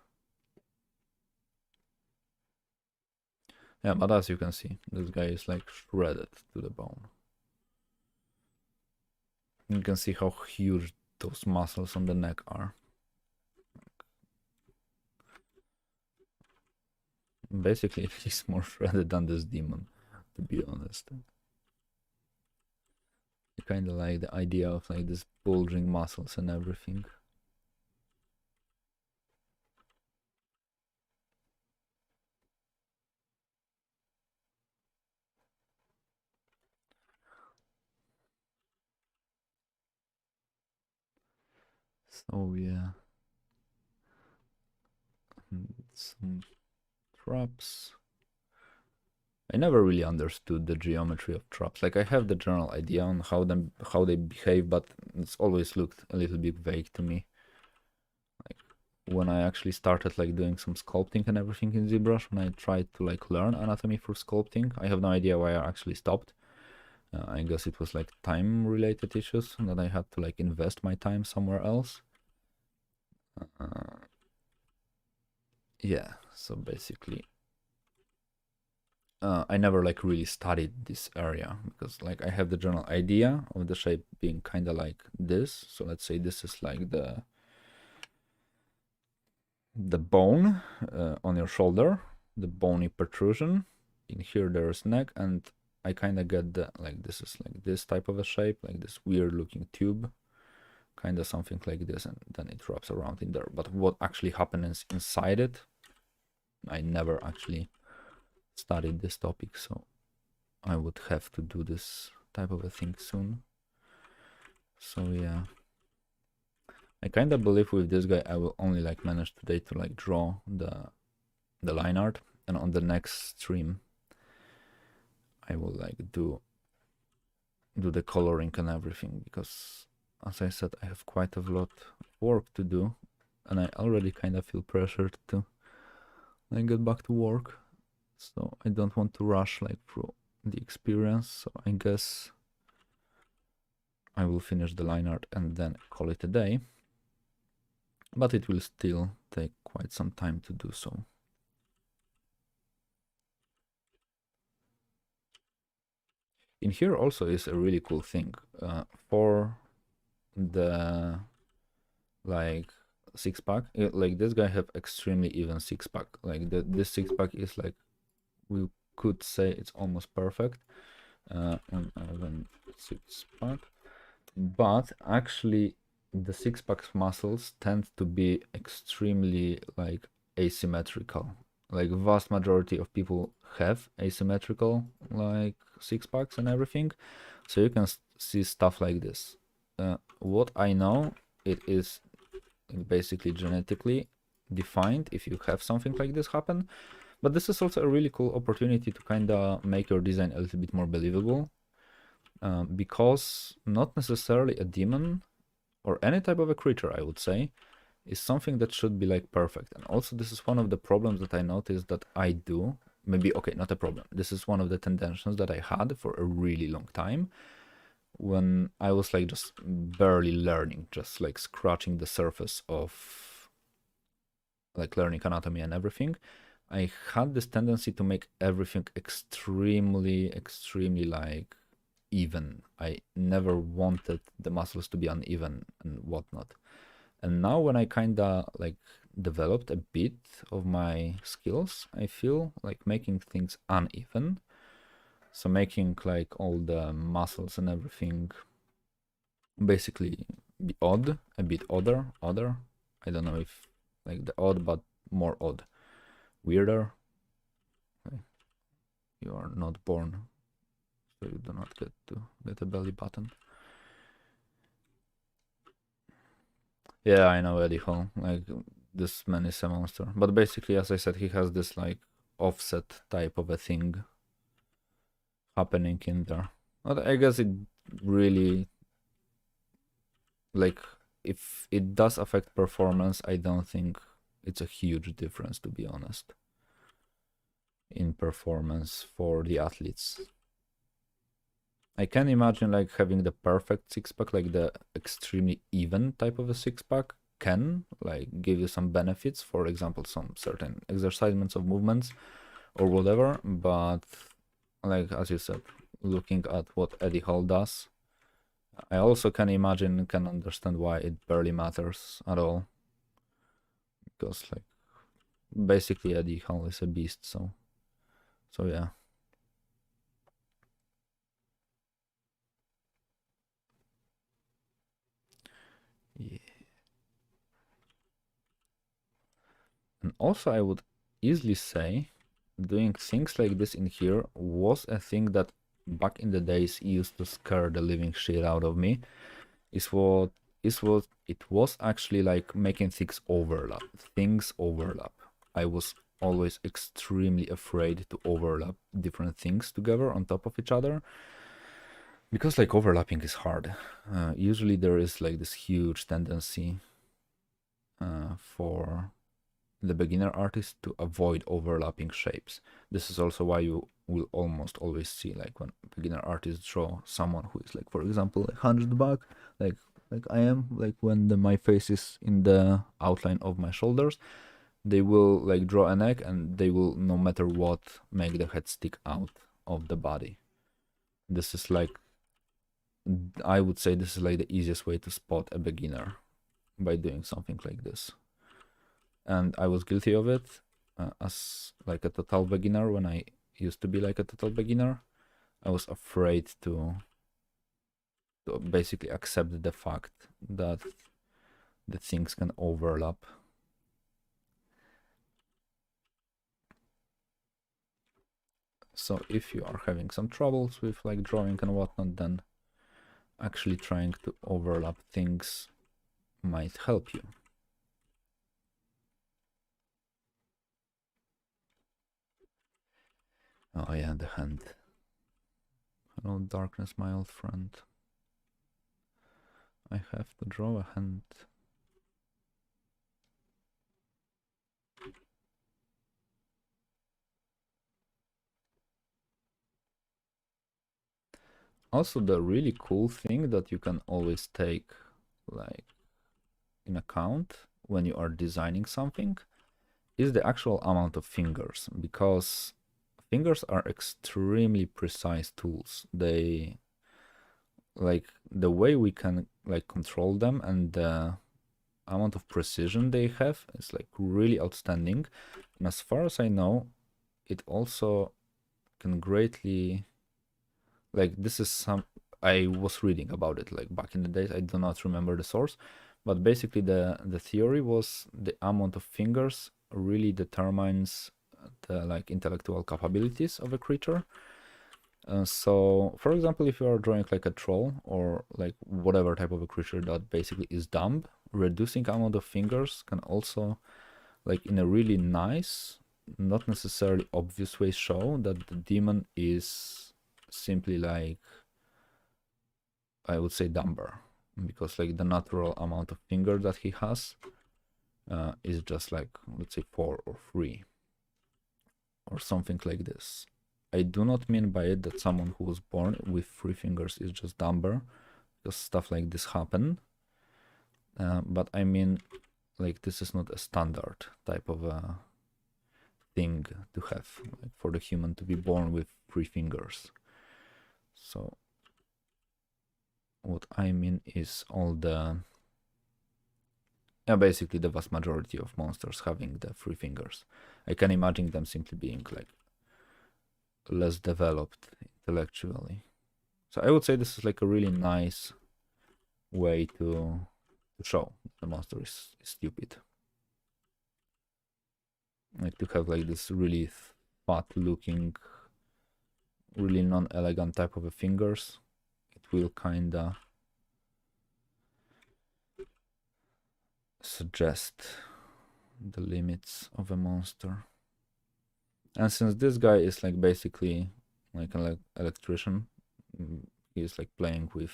Yeah, but as you can see, this guy is like shredded to the bone. You can see how huge those muscles on the neck are. Basically, he's more shredded than this demon, to be honest. I kind of like the idea of like this bulging muscles and everything. So yeah, some traps. I never really understood the geometry of traps. Like I have the general idea on how they behave, but it's always looked a little bit vague to me. Like when I actually started like doing some sculpting and everything in ZBrush, when I tried to like learn anatomy for sculpting, I have no idea why I actually stopped. I guess it was like time related issues that I had to like invest my time somewhere else. Yeah, so basically I never like really studied this area because like I have the general idea of the shape being kind of like this. So let's say this is like the bone on your shoulder, the bony protrusion. In here there's neck, and I kind of get the like this is like this type of a shape, like this weird looking tube, kind of something like this, and then it wraps around in there. But what actually happens inside it, I never actually studied this topic, so I would have to do this type of a thing soon. So yeah, I kind of believe with this guy I will only like manage today to like draw the line art, and on the next stream I will like do the coloring and everything, because as I said, I have quite a lot of work to do and I already kind of feel pressured to like get back to work, so I don't want to rush like through the experience. So I guess I will finish the line art and then call it a day, but it will still take quite some time to do so. In here also is a really cool thing for the like six pack. Like this guy have extremely even six pack. Like this six pack is like, we could say it's almost perfect. And even six pack, but actually the six pack muscles tend to be extremely like asymmetrical. Like vast majority of people have asymmetrical like six packs and everything, so you can see stuff like this. What I know, it is basically genetically defined if you have something like this happen, but this is also a really cool opportunity to kind of make your design a little bit more believable, because not necessarily a demon or any type of a creature, I would say, is something that should be like perfect. And also this is one of the problems that I noticed that I do. Maybe, okay, not a problem. This is one of the tendencies that I had for a really long time when I was like just barely learning, just like scratching the surface of like learning anatomy and everything. I had this tendency to make everything extremely like even. I never wanted the muscles to be uneven and whatnot. And now when I kinda like developed a bit of my skills, I feel like making things uneven. So making like all the muscles and everything basically be odd, a bit odder. I don't know if like the odd, but more odd, weirder. You are not born, so you do not get to get a belly button. Yeah, I know Eddie Hall. Like this man is a monster. But basically, as I said, he has this like offset type of a thing happening in there. But I guess it really like if it does affect performance, I don't think it's a huge difference, to be honest, in performance for the athletes. I can imagine like having the perfect six-pack, like the extremely even type of a six-pack can like give you some benefits, for example, some certain exercisements of movements or whatever, but like as you said, looking at what Eddie Hall does, I also can understand why it barely matters at all. Because like basically Eddie Hall is a beast, so yeah. Yeah. And also I would easily say doing things like this in here was a thing that back in the days used to scare the living shit out of me. It was actually like making things overlap. I was always extremely afraid to overlap different things together on top of each other because like overlapping is hard. Usually there is like this huge tendency for the beginner artist to avoid overlapping shapes. This is also why you will almost always see like when beginner artists draw someone who is like, for example, like 100 back, like I am, like when my face is in the outline of my shoulders, they will like draw a neck and they will, no matter what, make the head stick out of the body. This is like, I would say this is like the easiest way to spot a beginner, by doing something like this. And I was guilty of it as like a total beginner. When I used to be like a total beginner, I was afraid to basically accept the fact that the things can overlap. So if you are having some troubles with like drawing and whatnot, then actually trying to overlap things might help you. Oh yeah, the hand. Hello darkness, my old friend. I have to draw a hand. Also, the really cool thing that you can always take like in account when you are designing something is the actual amount of fingers, because fingers are extremely precise tools. They like the way we can like control them and the amount of precision they have is like really outstanding. And as far as I know, it also can greatly like this is some I was reading about it like back in the days. I do not remember the source, but basically the theory was the amount of fingers really determines the like intellectual capabilities of a creature. So for example, if you are drawing like a troll or like whatever type of a creature that basically is dumb, reducing amount of fingers can also like in a really nice, not necessarily obvious way show that the demon is simply like, I would say, dumber. because like the natural amount of fingers that he has is just like, let's say 4 or 3 or something like this. I do not mean by it that someone who was born with 3 fingers is just dumber, because stuff like this happen. But I mean, like, this is not a standard type of a thing to have, like, for the human to be born with 3 fingers. So what I mean is all the basically the vast majority of monsters having the 3 fingers. I can imagine them simply being like less developed intellectually. So I would say this is like a really nice way to show the monster is stupid. Like to have like this really fat looking, really non-elegant type of a fingers. It will kinda suggest the limits of a monster. And since this guy is like basically like an electrician, he's like playing with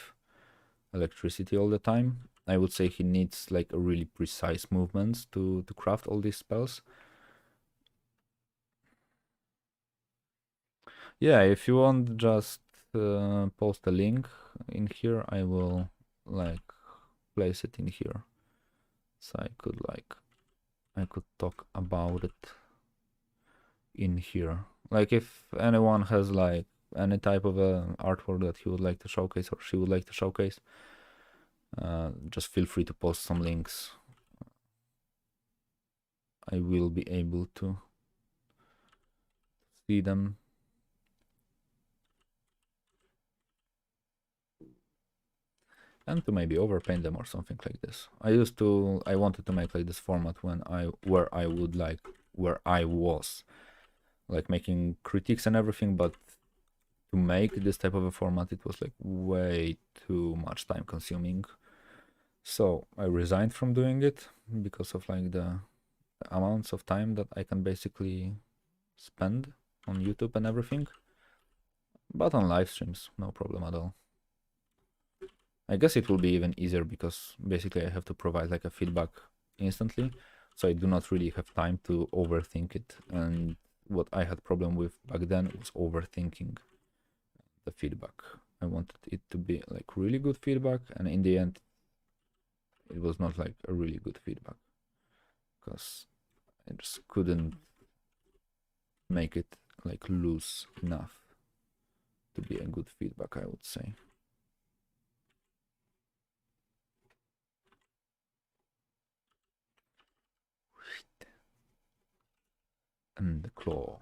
electricity all the time, I would say he needs like a really precise movements to craft all these spells. Yeah, if you want, just post a link in here. I will like place it in here, so I could talk about it in here. Like if anyone has like any type of artwork that he would like to showcase or she would like to showcase, just feel free to post some links. I will be able to see them. And to maybe overpaint them or something like this. I wanted to make like this format where I was like making critiques and everything, but to make this type of a format, it was like way too much time consuming. So I resigned from doing it because of like the amounts of time that I can basically spend on YouTube and everything. But on live streams, no problem at all. I guess it will be even easier because basically I have to provide like a feedback instantly, so I do not really have time to overthink it. And what I had problem with back then was overthinking the feedback. I wanted it to be like really good feedback, and in the end it was not like a really good feedback because I just couldn't make it like loose enough to be a good feedback, I would say. And the claw.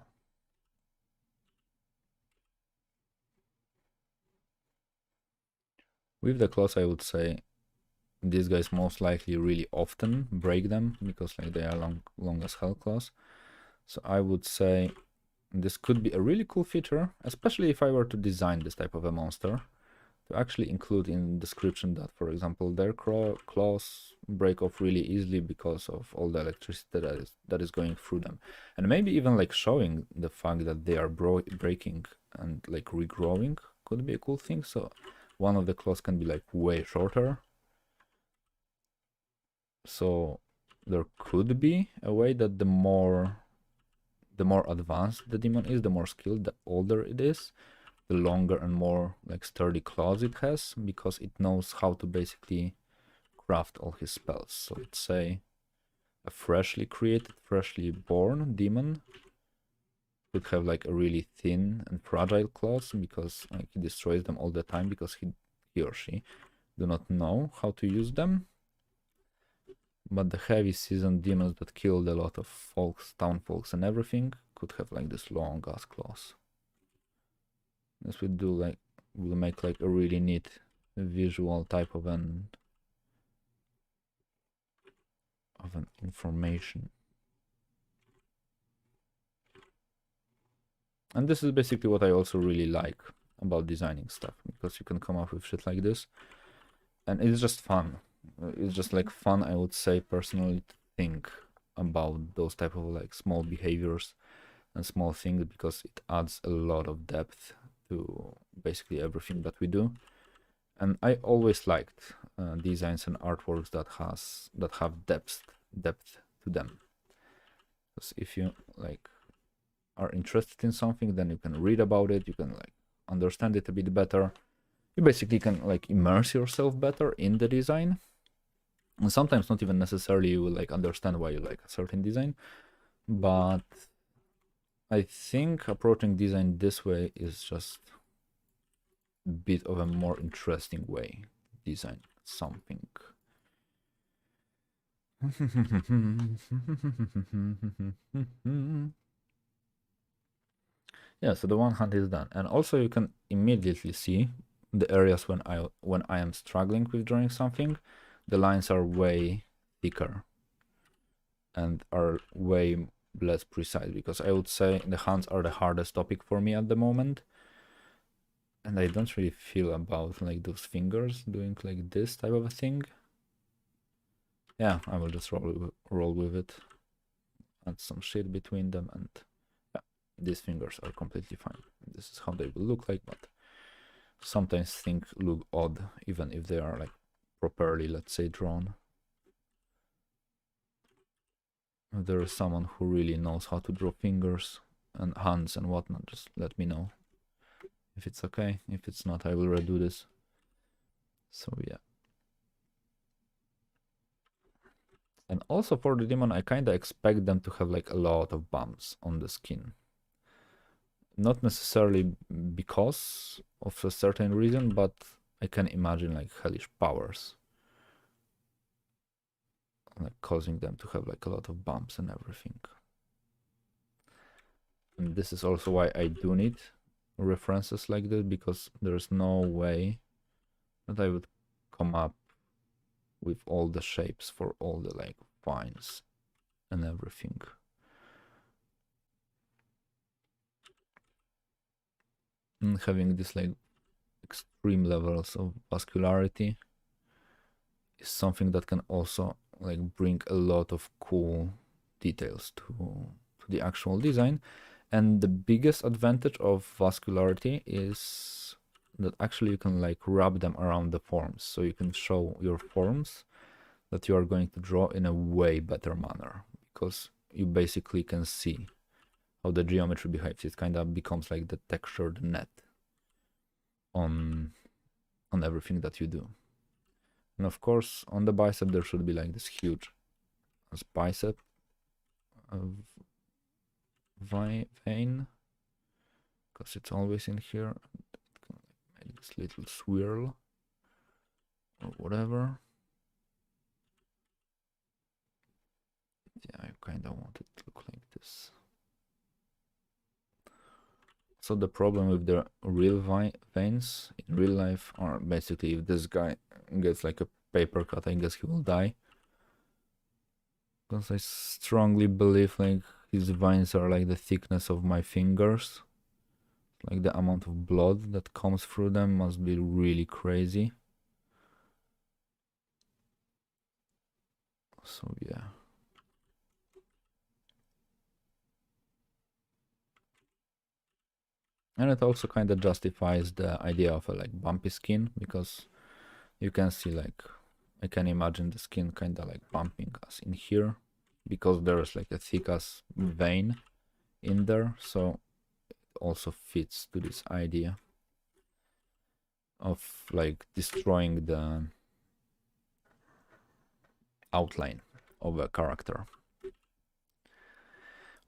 With the claws, I would say these guys most likely really often break them because like they are long as hell claws. So I would say this could be a really cool feature, especially if I were to design this type of a monster, to actually include in description that, for example, their claws break off really easily because of all the electricity that is going through them, and maybe even like showing the fact that they are breaking and like regrowing could be a cool thing. So one of the claws can be like way shorter, so there could be a way that the more advanced the demon is, the more skilled, the older it is, the longer and more like sturdy claws it has, because it knows how to basically craft all his spells. So let's say a freshly created, freshly born demon could have like a really thin and fragile claws because like he destroys them all the time because he or she do not know how to use them. But the heavy seasoned demons that killed a lot of folks, town folks and everything could have like this long ass claws. This will make like a really neat visual type of an information. And this is basically what I also really like about designing stuff, because you can come up with shit like this and it's just fun. It's just like fun, I would say personally, to think about those type of like small behaviors and small things, because it adds a lot of depth to basically everything that we do. And I always liked designs and artworks that have depth to them. Because if you like are interested in something, then you can read about it, you can like understand it a bit better. You basically can like immerse yourself better in the design. And sometimes not even necessarily you will like understand why you like a certain design, but I think approaching design this way is just a bit of a more interesting way to design something. Yeah, so the one hand is done, and also you can immediately see the areas when I am struggling with drawing something. The lines are way thicker and are way less precise, because I would say the hands are the hardest topic for me at the moment, and I don't really feel about like those fingers doing like this type of a thing. Yeah, I will just roll with it, add some shit between them, and yeah, these fingers are completely fine. This is how they will look like, but sometimes things look odd even if they are like properly, let's say, drawn. If there is someone who really knows how to draw fingers and hands and whatnot, just let me know if it's okay. If it's not, I will redo this. So yeah. And also for the demon, I kind of expect them to have like a lot of bumps on the skin. Not necessarily because of a certain reason, but I can imagine like hellish powers, like causing them to have like a lot of bumps and everything. And this is also why I do need references like this, because there's no way that I would come up with all the shapes for all the like vines and everything. And having this like extreme levels of vascularity is something that can also like bring a lot of cool details to the actual design. And the biggest advantage of vascularity is that actually you can like wrap them around the forms, so you can show your forms that you are going to draw in a way better manner, because you basically can see how the geometry behaves. It kind of becomes like the textured net on everything that you do. And of course, on the bicep there should be like this huge bicep vein, because it's always in here. It can make this little swirl or whatever. Yeah, I kind of want it to look like this. So the problem with the real veins in real life are basically, if this guy gets like a paper cut, I guess he will die. Because I strongly believe like his veins are like the thickness of my fingers. Like the amount of blood that comes through them must be really crazy. So yeah. And it also kind of justifies the idea of a like bumpy skin, because you can see like, I can imagine the skin kind of like bumping us in here, because there's like a thick ass vein in there, so it also fits to this idea of like destroying the outline of a character.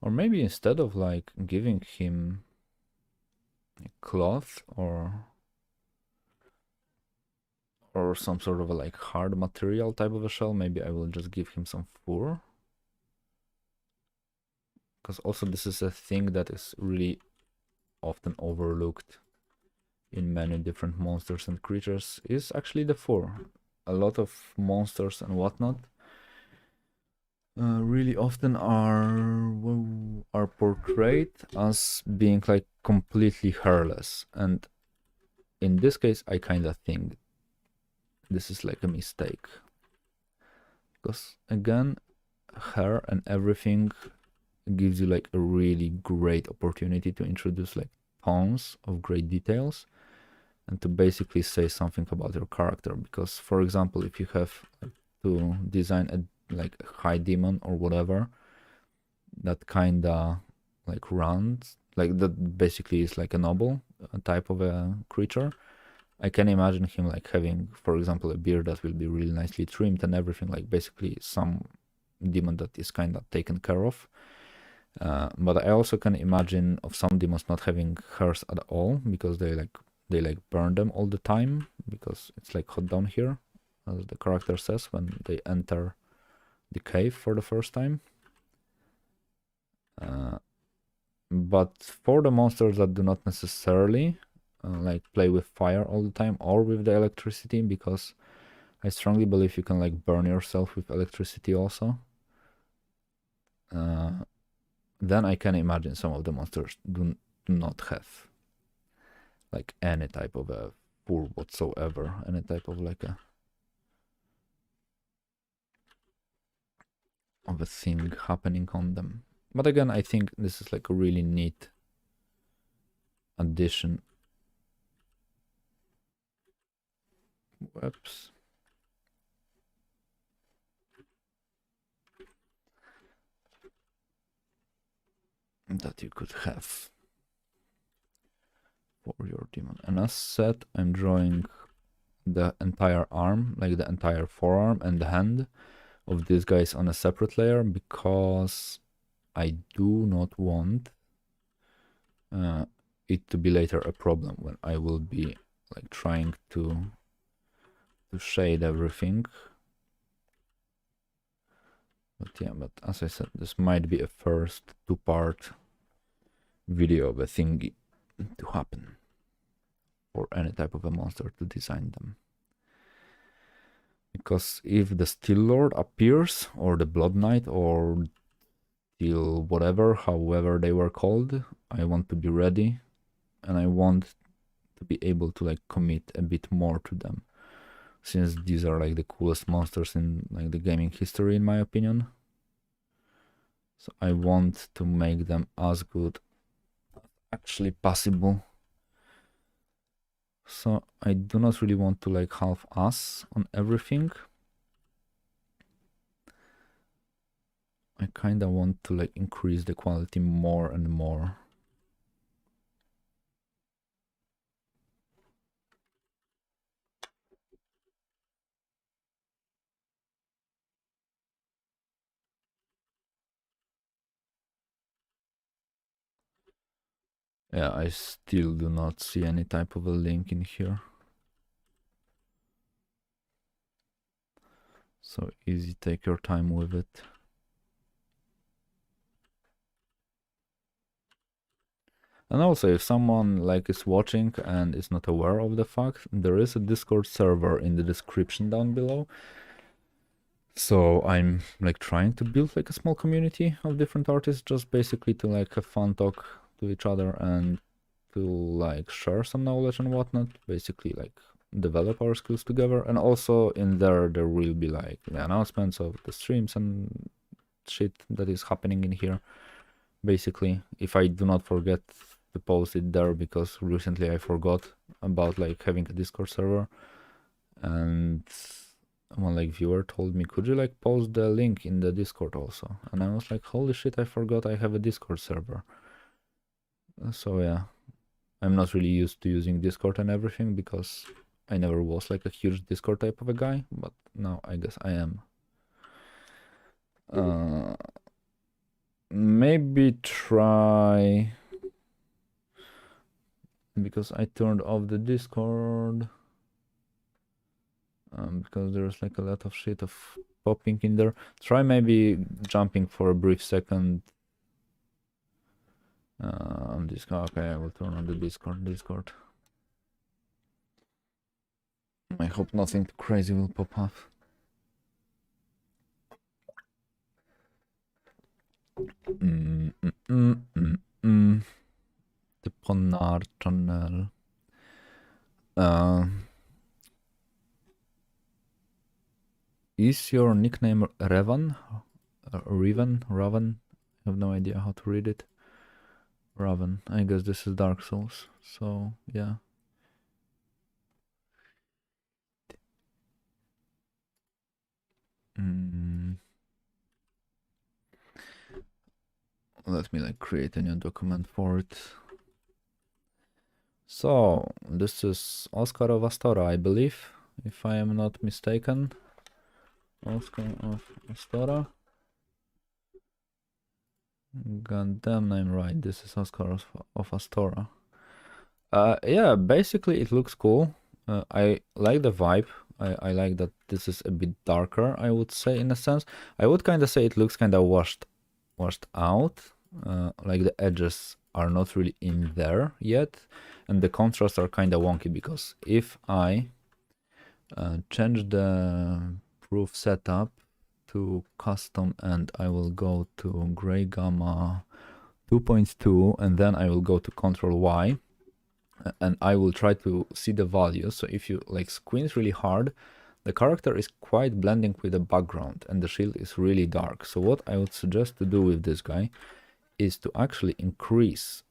Or maybe instead of like giving him a cloth or some sort of a like hard material type of a shell, maybe I will just give him some fur. Because also this is a thing that is really often overlooked in many different monsters and creatures, is actually the fur. A lot of monsters and whatnot really often are portrayed as being like completely hairless, and in this case I kind of think this is like a mistake, because again, hair and everything gives you like a really great opportunity to introduce like tons of great details, and to basically say something about your character. Because, for example, if you have to design a high demon or whatever that kinda like runs, like that basically is like a noble type of a creature, I can imagine him like having, for example, a beard that will be really nicely trimmed and everything, like basically some demon that is kind of taken care of. But I also can imagine of some demons not having hairs at all, because they burn them all the time, because it's like hot down here, as the character says when they enter the cave for the first time. But for the monsters that do not necessarily like play with fire all the time or with the electricity, because I strongly believe you can like burn yourself with electricity also, then I can imagine some of the monsters do not have like any type of a fur whatsoever, any type of like a thing happening on them. But again, I think this is like a really neat addition. Whoops. That you could have for your demon. And as said, I'm drawing the entire arm, like the entire forearm and the hand of these guys on a separate layer, because I do not want it to be later a problem when I will be like trying to shade everything. But yeah, but as I said, this might be a first two-part video of a thingy to happen for any type of a monster to design them. Because if the Steel Lord appears, or the Blood Knight, or Steel whatever, however they were called, I want to be ready, and I want to be able to like commit a bit more to them, since these are like the coolest monsters in like the gaming history, in my opinion. So I want to make them as good as actually possible. So I do not really want to like half-ass on everything. I kind of want to like increase the quality more and more. Yeah, I still do not see any type of a link in here. So easy, take your time with it. And also, if someone like is watching and is not aware of the fact, there is a Discord server in the description down below. So I'm like trying to build like a small community of different artists, just basically to like have fun, talk to each other, and to like share some knowledge and whatnot, basically like develop our skills together. And also in there will be like the announcements of the streams and shit that is happening in here, basically, if I do not forget to post it there, because recently I forgot about like having a Discord server, and one like viewer told me, could you like post the link in the Discord also? And I was like, holy shit, I forgot I have a Discord server. So yeah, I'm not really used to using Discord and everything, because I never was like a huge Discord type of a guy, but now I guess I am. Maybe try, because I turned off the Discord, because there's like a lot of shit of popping in there. Try maybe jumping for a brief second on Discord. Okay, I will turn on the Discord. I hope nothing too crazy will pop up. TYPHON art channel. Is your nickname Revan? Raven? I have no idea how to read it. Raven. I guess this is Dark Souls. So yeah. Let me like create a new document for it. So this is Oscar of Astora, I believe, if I am not mistaken. Oscar of Astora. Goddamn name right. This is Oscar of Astora. Yeah, basically it looks cool. I like the vibe. I like that this is a bit darker, I would say, in a sense. I would kind of say it looks kind of washed out. Like the edges are not really in there yet, and the contrasts are kind of wonky, because if I change the proof setup to custom and I will go to gray gamma 2.2 and then I will go to Control Y and I will try to see the value. So if you like squint really hard, the character is quite blending with the background and the shield is really dark. So what I would suggest to do with this guy is to actually increase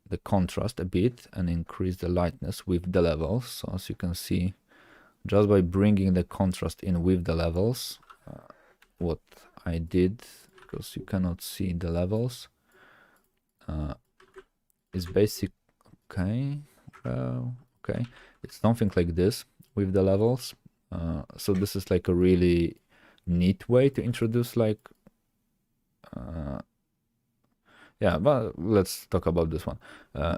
the contrast a bit and increase the lightness with the levels. So as you can see, just by bringing the contrast in with the levels, what I did, because you cannot see the levels, is basic. Okay, okay, it's something like this with the levels. So this is like a really neat way to introduce like yeah, but let's talk about this one.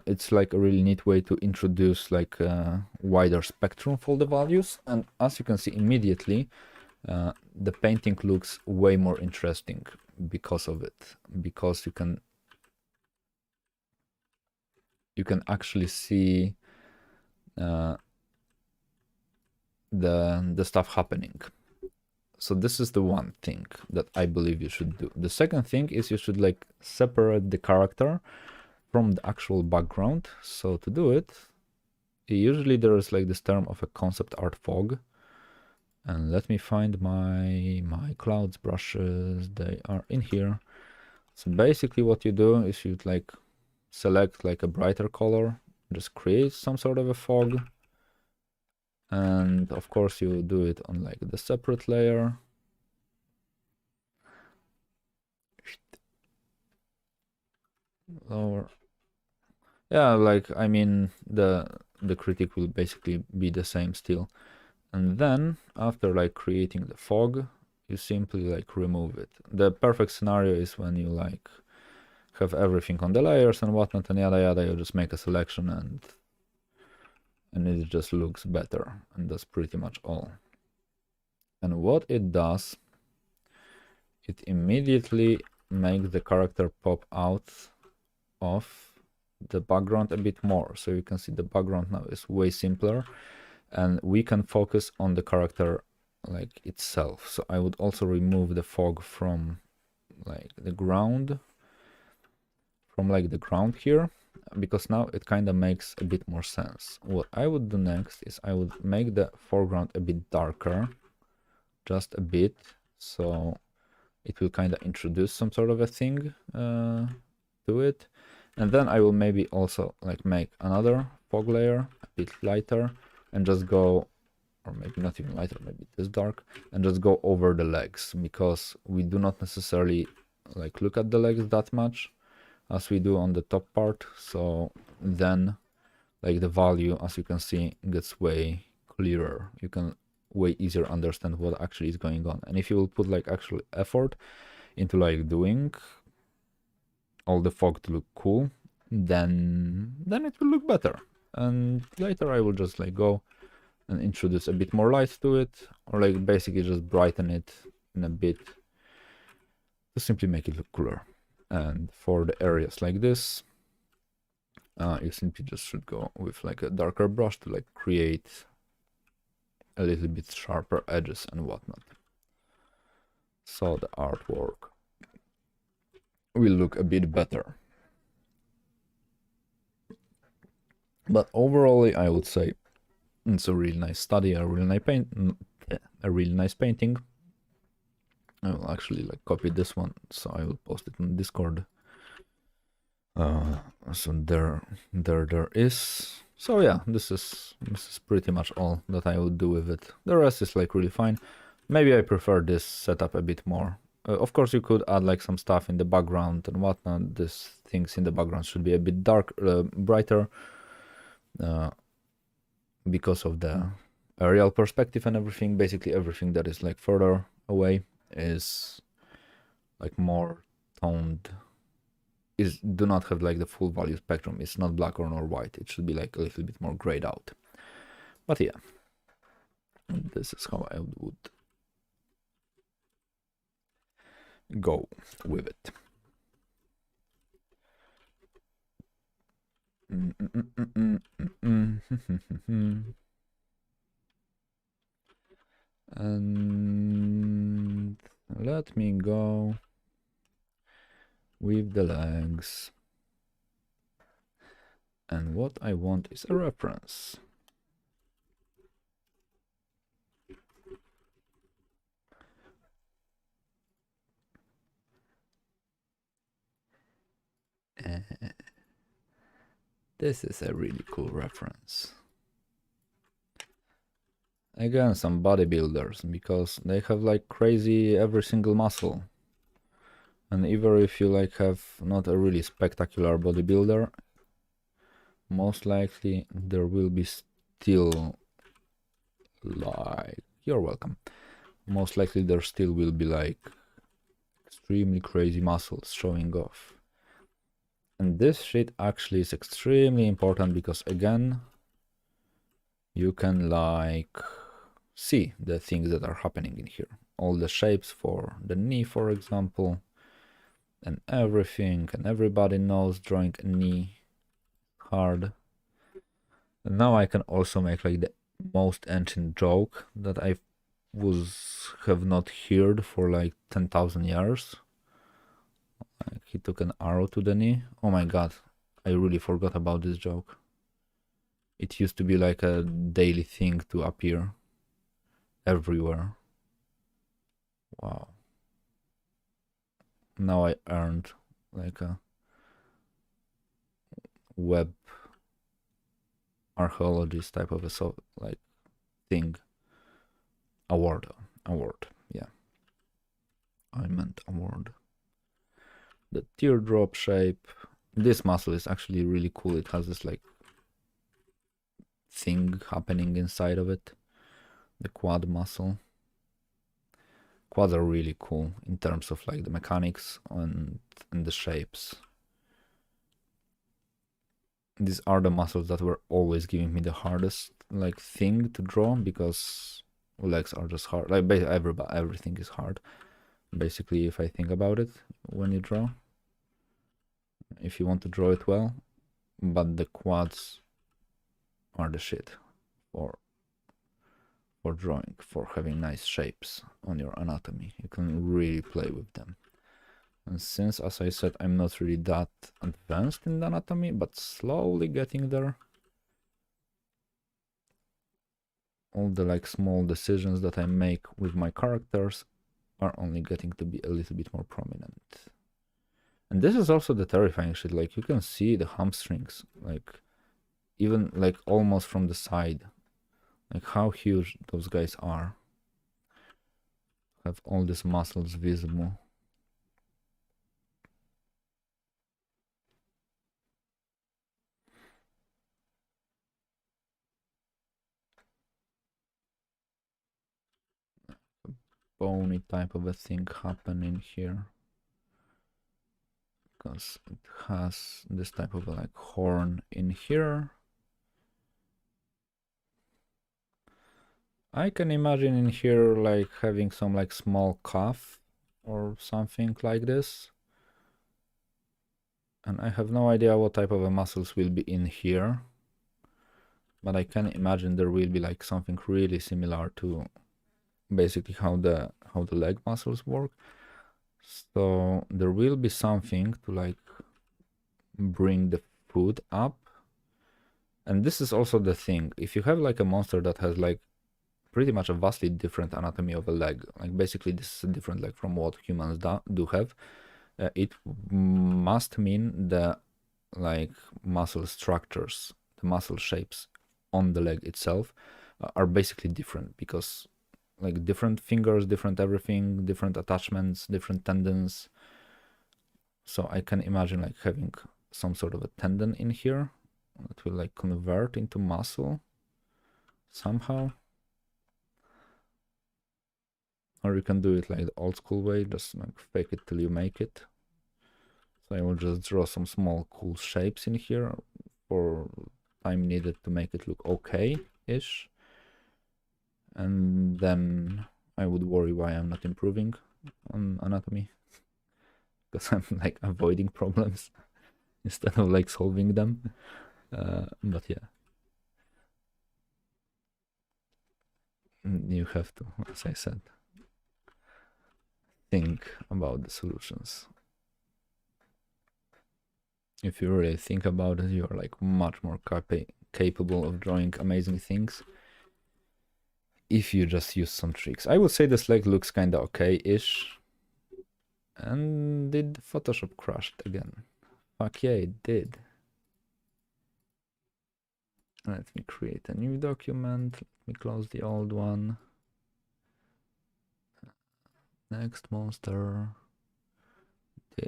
It's like a really neat way to introduce like a wider spectrum for the values, and as you can see immediately, the painting looks way more interesting because of it, because you can actually see the stuff happening. So this is the one thing that I believe you should do. The second thing is you should like separate the character from the actual background. So to do it, usually there is like this term of a concept art fog. And let me find my clouds brushes. They are in here. So basically what you do is you like select like a brighter color, just create some sort of a fog. And of course you do it on like the separate layer. Lower. Yeah, like I mean the critic will basically be the same still. And then after like creating the fog, you simply like remove it. The perfect scenario is when you like have everything on the layers and whatnot and yada yada, you just make a selection and it just looks better, and that's pretty much all. And what it does, it immediately makes the character pop out of the background a bit more. So you can see the background now is way simpler and we can focus on the character like itself. So I would also remove the fog from like the ground, here, because now it kind of makes a bit more sense. What I would do next is I would make the foreground a bit darker, just a bit, so it will kind of introduce some sort of a thing to it. And then I will maybe also like make another fog layer a bit lighter and just go, or maybe not even lighter, maybe this dark, and just go over the legs, because we do not necessarily like look at the legs that much as we do on the top part. So then like the value, as you can see, gets way clearer. You can way easier understand what actually is going on. And if you will put like actual effort into like doing all the fog to look cool, then it will look better. And later I will just like go and introduce a bit more light to it, or like basically just brighten it in a bit to simply make it look cooler. And for the areas like this, you simply just should go with like a darker brush to like create a little bit sharper edges and whatnot. So the artwork will look a bit better. But overall, I would say it's a really nice study, a really nice painting. I will actually like copy this one, so I will post it in Discord. So there is. So yeah, this is pretty much all that I would do with it. The rest is like really fine. Maybe I prefer this setup a bit more. Of course, you could add like some stuff in the background and whatnot. These things in the background should be a bit brighter, because of the aerial perspective and everything. Basically, everything that is like further away is like more toned. Do not have like the full value spectrum. It's not black or nor white. It should be like a little bit more grayed out. But yeah, this is how I would go with it. And let me go with the legs. And what I want is a reference. This is a really cool reference. Again, some bodybuilders, because they have like crazy every single muscle. And even if you like have not a really spectacular bodybuilder, most likely there will be still like, you're welcome. Most likely there still will be like extremely crazy muscles showing off. And this shit actually is extremely important because again, you can like see the things that are happening in here. All the shapes for the knee, for example, and everything, and everybody knows drawing a knee hard. And now I can also make like the most ancient joke that I have not heard for like 10,000 years. Like he took an arrow to the knee. Oh my god, I really forgot about this joke. It used to be like a daily thing to appear everywhere. Wow. Now I earned like a web archaeologist type of a like thing. Award, yeah. I meant award. The teardrop shape. This muscle is actually really cool. It has this like thing happening inside of it. The quad muscle. Quads are really cool in terms of like the mechanics and the shapes. These are the muscles that were always giving me the hardest like thing to draw because legs are just hard. Like everything is hard. Basically, if I think about it, when you draw, if you want to draw it well, but the quads are the shit for drawing, for having nice shapes on your anatomy. You can really play with them. And since, as I said, I'm not really that advanced in the anatomy, but slowly getting there, all the like small decisions that I make with my characters are only getting to be a little bit more prominent. And this is also the terrifying shit. Like you can see the hamstrings, like even like almost from the side, like how huge those guys are. Have all these muscles visible. Bony type of a thing happening here. Because it has this type of a, like horn in here. I can imagine in here like having some like small calf or something like this. And I have no idea what type of a muscles will be in here. But I can imagine there will be like something really similar to basically how the leg muscles work. So there will be something to like bring the foot up. And this is also the thing. If you have like a monster that has like pretty much a vastly different anatomy of a leg, like basically this is different like from what humans do have, it must mean the like muscle structures, the muscle shapes on the leg itself are basically different because like different fingers, different everything, different attachments, different tendons. So I can imagine like having some sort of a tendon in here that will like convert into muscle somehow. Or you can do it like the old school way, just like fake it till you make it. So I will just draw some small cool shapes in here for time needed to make it look okay-ish. And then I would worry why I'm not improving on anatomy. Because I'm like avoiding problems instead of like solving them. But yeah. You have to, as I said, think about the solutions. If you really think about it, you're like much more capable of drawing amazing things. If you just use some tricks. I would say this leg looks kinda okay-ish. And did Photoshop crashed again? Fuck yeah, it did. Let me create a new document. Let me close the old one. Next monster.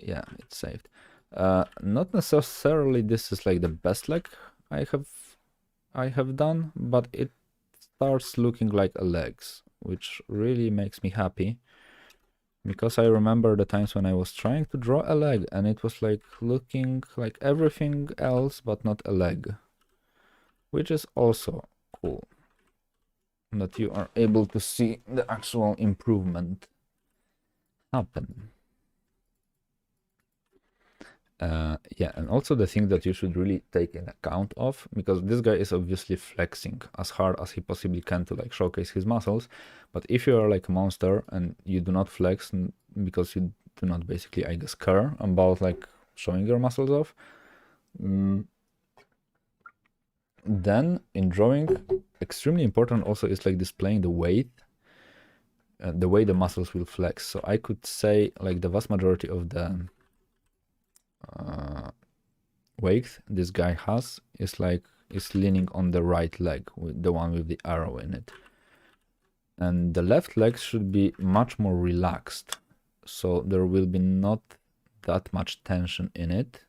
Yeah, it's saved. Not necessarily this is like the best leg I have done, but it starts looking like a legs, which really makes me happy. Because I remember the times when I was trying to draw a leg and it was like looking like everything else but not a leg. Which is also cool. That you are able to see the actual improvement happen. Yeah, and also the thing that you should really take in account of, because this guy is obviously flexing as hard as he possibly can to like showcase his muscles, but if you are like a monster and you do not flex because you do not basically, I guess, care about like showing your muscles off, then in drawing, extremely important also is like displaying the weight, the way the muscles will flex. So I could say like the vast majority of the weight this guy has is leaning on the right leg, with the one with the arrow in it, and the left leg should be much more relaxed, so there will be not that much tension in it,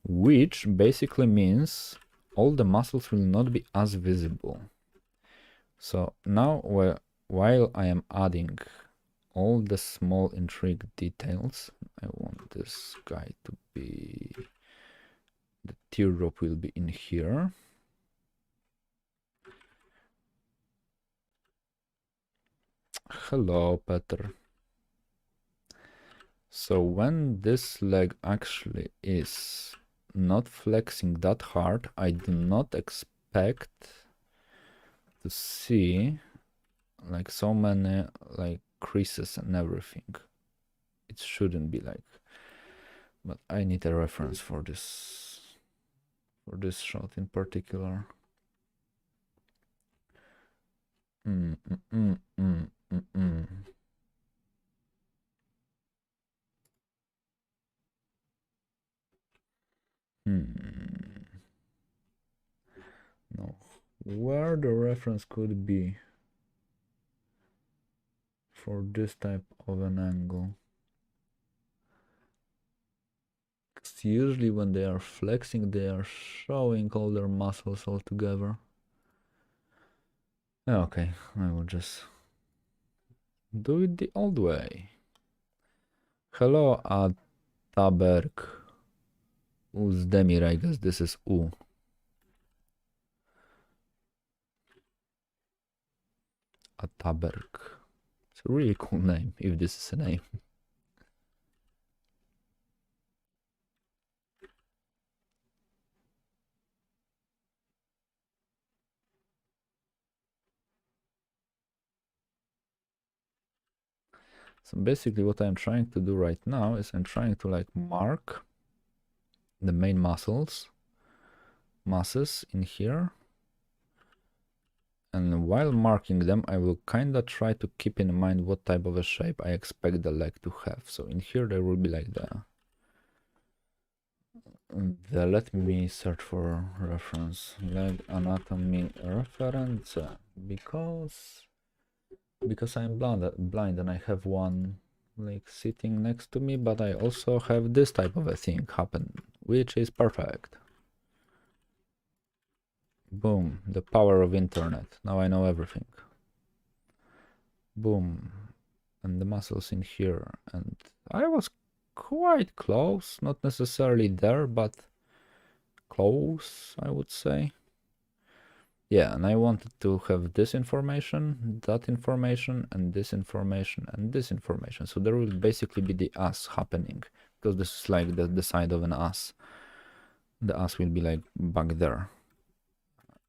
which basically means all the muscles will not be as visible. So now while I am adding all the small intrigue details, I want this guy to be, the teardrop will be in here. Hello, Peter. So when this leg actually is not flexing that hard, I do not expect to see like so many like creases and everything. It shouldn't be like, but I need a reference for this shot in particular. Hmm. No, where the reference could be for this type of an angle? Because usually when they are flexing, they are showing all their muscles all together. Okay, I will just do it the old way. Hello, Ataberg. Uzdemir, I guess this is U. Ataberg. It's a really cool name, if this is a name. So basically what I'm trying to do right now is I'm trying to like mark the main masses in here. And while marking them, I will kinda try to keep in mind what type of a shape I expect the leg to have. So in here there will be like let me search for reference, leg anatomy reference, because because I'm blind and I have one like sitting next to me, but I also have this type of a thing happen, which is perfect. Boom, the power of internet. Now I know everything. Boom, and the muscles in here, and I was quite close, not necessarily there, but close, I would say. Yeah, and I wanted to have this information, that information, and this information, and this information. So there will basically be the us happening, because this is like the side of an us. The us will be like back there.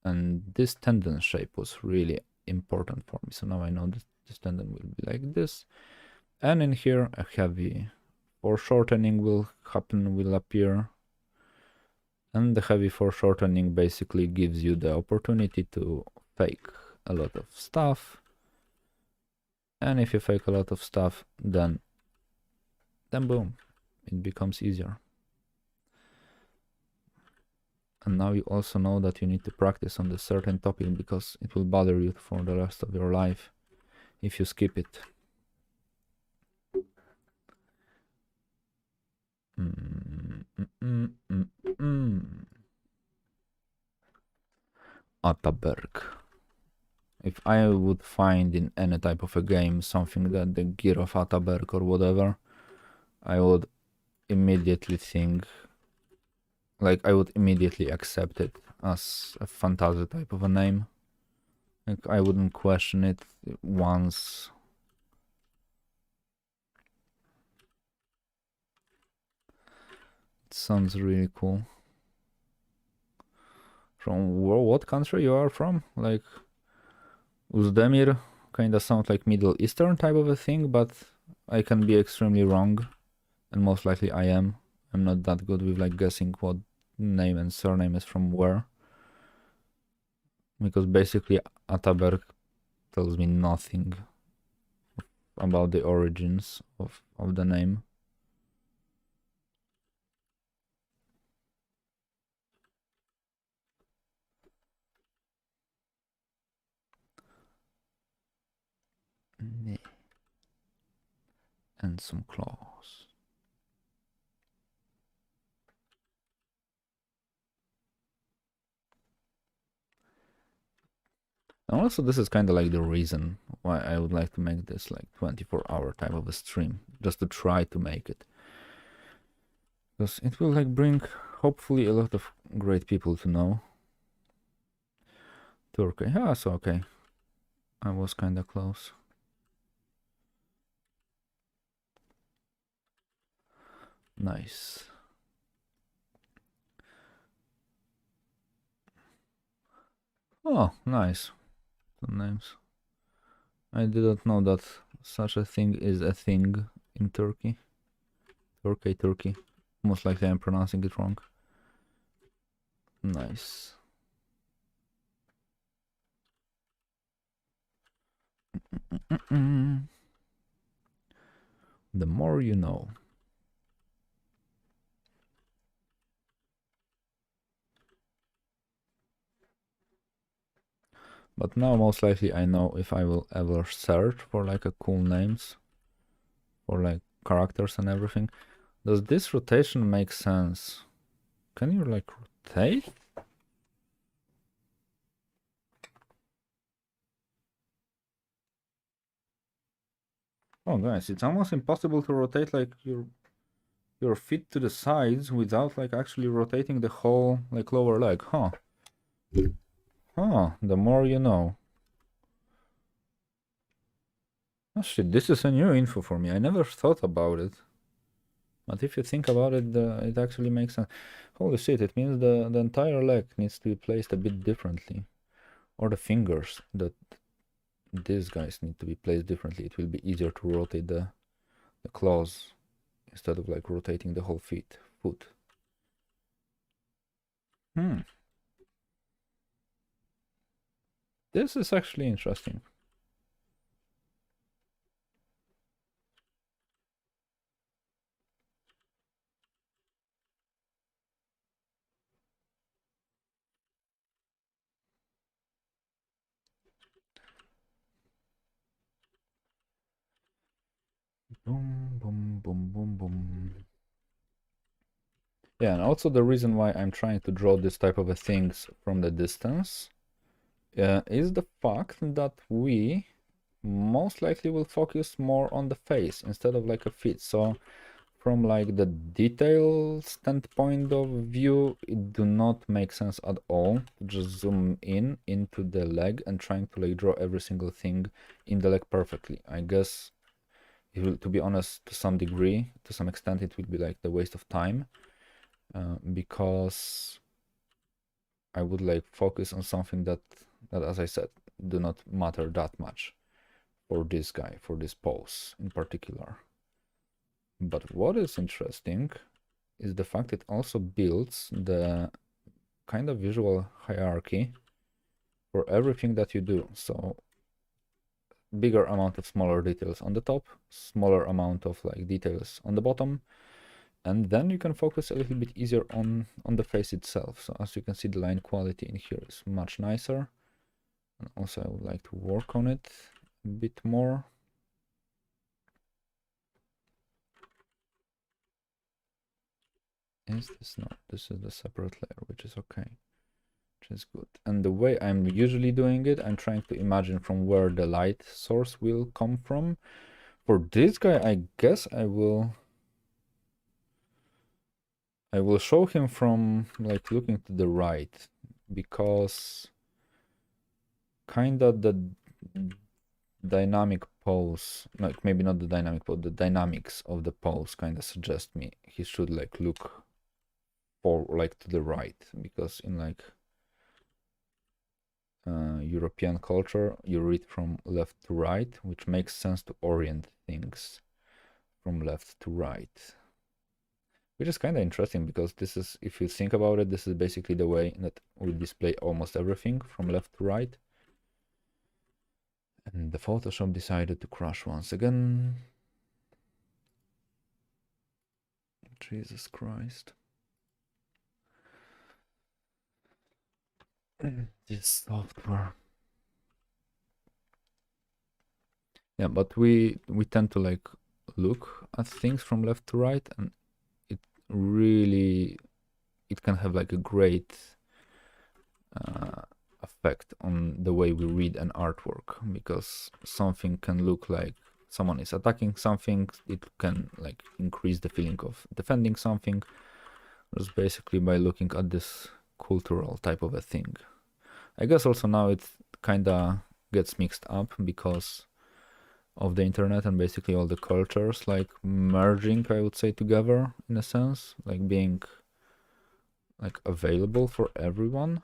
And this tendon shape was really important for me. So now I know that this tendon will be like this. And in here, a heavy foreshortening will happen, will appear. And the heavy foreshortening basically gives you the opportunity to fake a lot of stuff. And if you fake a lot of stuff, then boom, it becomes easier. And now you also know that you need to practice on this certain topic, because it will bother you for the rest of your life if you skip it. Ataberg. If I would find in any type of a game something that the gear of Ataberg or whatever, I would immediately think, like I would immediately accept it as a fantasy type of a name. Like I wouldn't question it once. It sounds really cool. From what country you are from? Like Uzdemir kinda sounds like Middle Eastern type of a thing, but I can be extremely wrong, and most likely I am. I'm not that good with like guessing what name and surname is from where, because basically Ataberg tells me nothing about the origins of the name. And some claws. And also this is kind of like the reason why I would like to make this like 24-hour type of a stream, just to try to make it. Because it will like bring hopefully a lot of great people to know. Turkey, yeah, so okay. I was kind of close. Nice. Oh, nice. The names. I didn't know that such a thing is a thing in Turkey. Turkey. Most likely I'm pronouncing it wrong. Nice. The more you know. But now most likely I know if I will ever search for like a cool names for like characters and everything. Does this rotation make sense? Can you like rotate? Oh guys, it's almost impossible to rotate like your feet to the sides without like actually rotating the whole like lower leg, huh? Huh, the more you know. Oh shit, this is a new info for me. I never thought about it. But if you think about it, it actually makes sense. Holy shit, it means the entire leg needs to be placed a bit differently. Or the fingers, that these guys need to be placed differently. It will be easier to rotate the claws instead of like rotating the whole foot. This is actually interesting. Boom, boom, boom, boom, boom. Yeah, and also the reason why I'm trying to draw this type of things from the distance is the fact that we most likely will focus more on the face instead of like a feet. So from like the detail standpoint of view, it do not make sense at all to just zoom in into the leg and trying to like draw every single thing in the leg perfectly. I guess it will, to be honest, to some degree, to some extent, it will be like the waste of time because I would like focus on something that as I said, do not matter that much for this guy, for this pose in particular. But what is interesting is the fact it also builds the kind of visual hierarchy for everything that you do. So bigger amount of smaller details on the top, smaller amount of like details on the bottom, and then you can focus a little bit easier on the face itself. So as you can see, the line quality in here is much nicer. And also I would like to work on it a bit more. Is this not? This is the separate layer, which is okay, which is good. And the way I'm usually doing it, I'm trying to imagine from where the light source will come from. For this guy, I guess I will show him from like looking to the right, because kinda the dynamic pose, like maybe not the dynamic pose, the dynamics of the pose kind of suggest me he should like look for like to the right, because in like European culture you read from left to right, which makes sense to orient things from left to right, which is kind of interesting because this is, if you think about it, this is basically the way that we display almost everything from left to right. And the Photoshop decided to crash once again. Jesus Christ. This software. Yeah, but we tend to like look at things from left to right, and it really, it can have like a great effect on the way we read an artwork, because something can look like someone is attacking something, it can like increase the feeling of defending something, just basically by looking at this cultural type of a thing. I guess also now it kinda gets mixed up because of the internet and basically all the cultures like merging, I would say, together in a sense, like being like available for everyone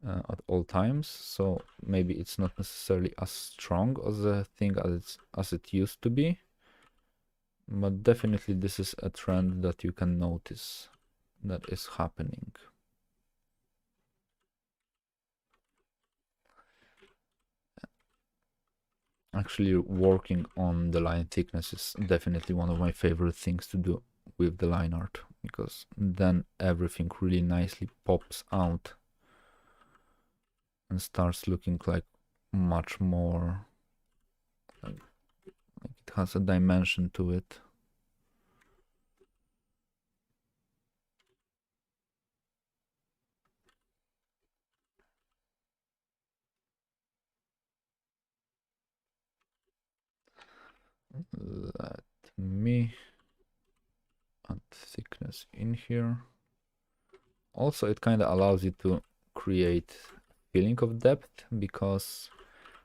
at all times. So maybe it's not necessarily as strong as a thing as it used to be, but definitely this is a trend that you can notice that is happening. Actually, working on the line thickness is definitely one of my favorite things to do with the line art, because then everything really nicely pops out and starts looking like much more like it has a dimension to it. Let me add thickness in here. Also, it kind of allows you to create feeling of depth, because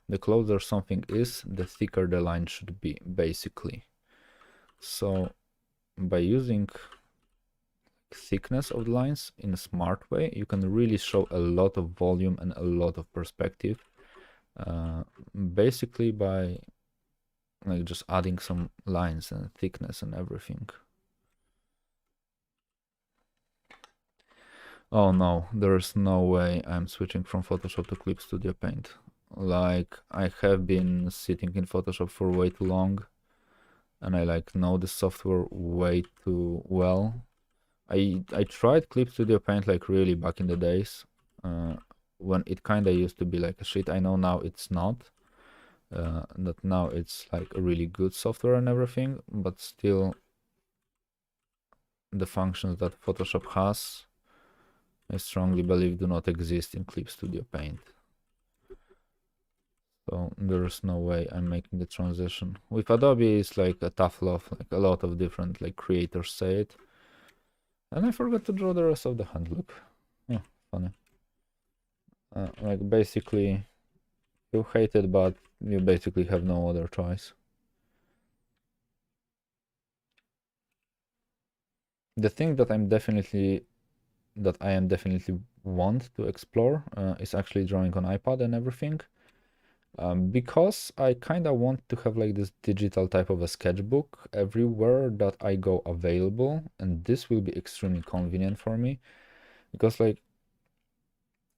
the closer something is, the thicker the line should be, basically. So by using thickness of the lines in a smart way, you can really show a lot of volume and a lot of perspective, basically by like just adding some lines and thickness and everything. Oh no, there's no way I'm switching from Photoshop to Clip Studio Paint. Like, I have been sitting in Photoshop for way too long, and I like know the software way too well. I tried Clip Studio Paint like really back in the days, when it kinda used to be like a shit. I know now it's not. that now it's like a really good software and everything, but still the functions that Photoshop has, I strongly believe, do not exist in Clip Studio Paint. So there's no way I'm making the transition. With Adobe, it's like a tough love, like a lot of different like creators say it. And I forgot to draw the rest of the hand, look. Yeah, funny. Like basically, you hate it, but you basically have no other choice. The thing that I am definitely want to explore is actually drawing on iPad and everything. Because I kind of want to have like this digital type of a sketchbook everywhere that I go available, and this will be extremely convenient for me because like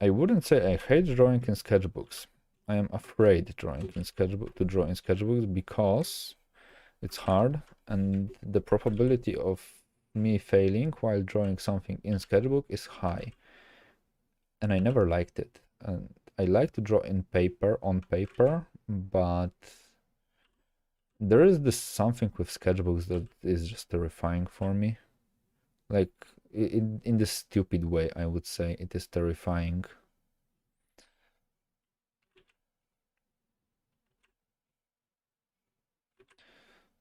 I wouldn't say I hate drawing in sketchbooks. I am afraid to draw in sketchbooks because it's hard and the probability of me failing while drawing something in sketchbook is high, and I never liked it. And I like to draw on paper, but there is this something with sketchbooks that is just terrifying for me. Like in this stupid way, I would say it is terrifying.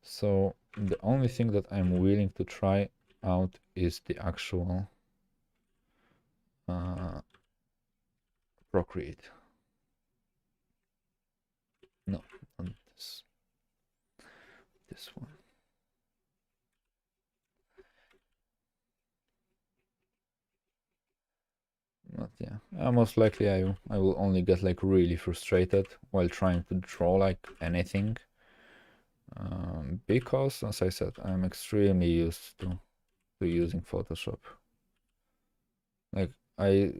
So the only thing that I'm willing to try out is the actual Procreate. No, not this. This one. Not yeah. Most likely I will only get like really frustrated while trying to draw like anything. Because as I said, I'm extremely used to using Photoshop. Like I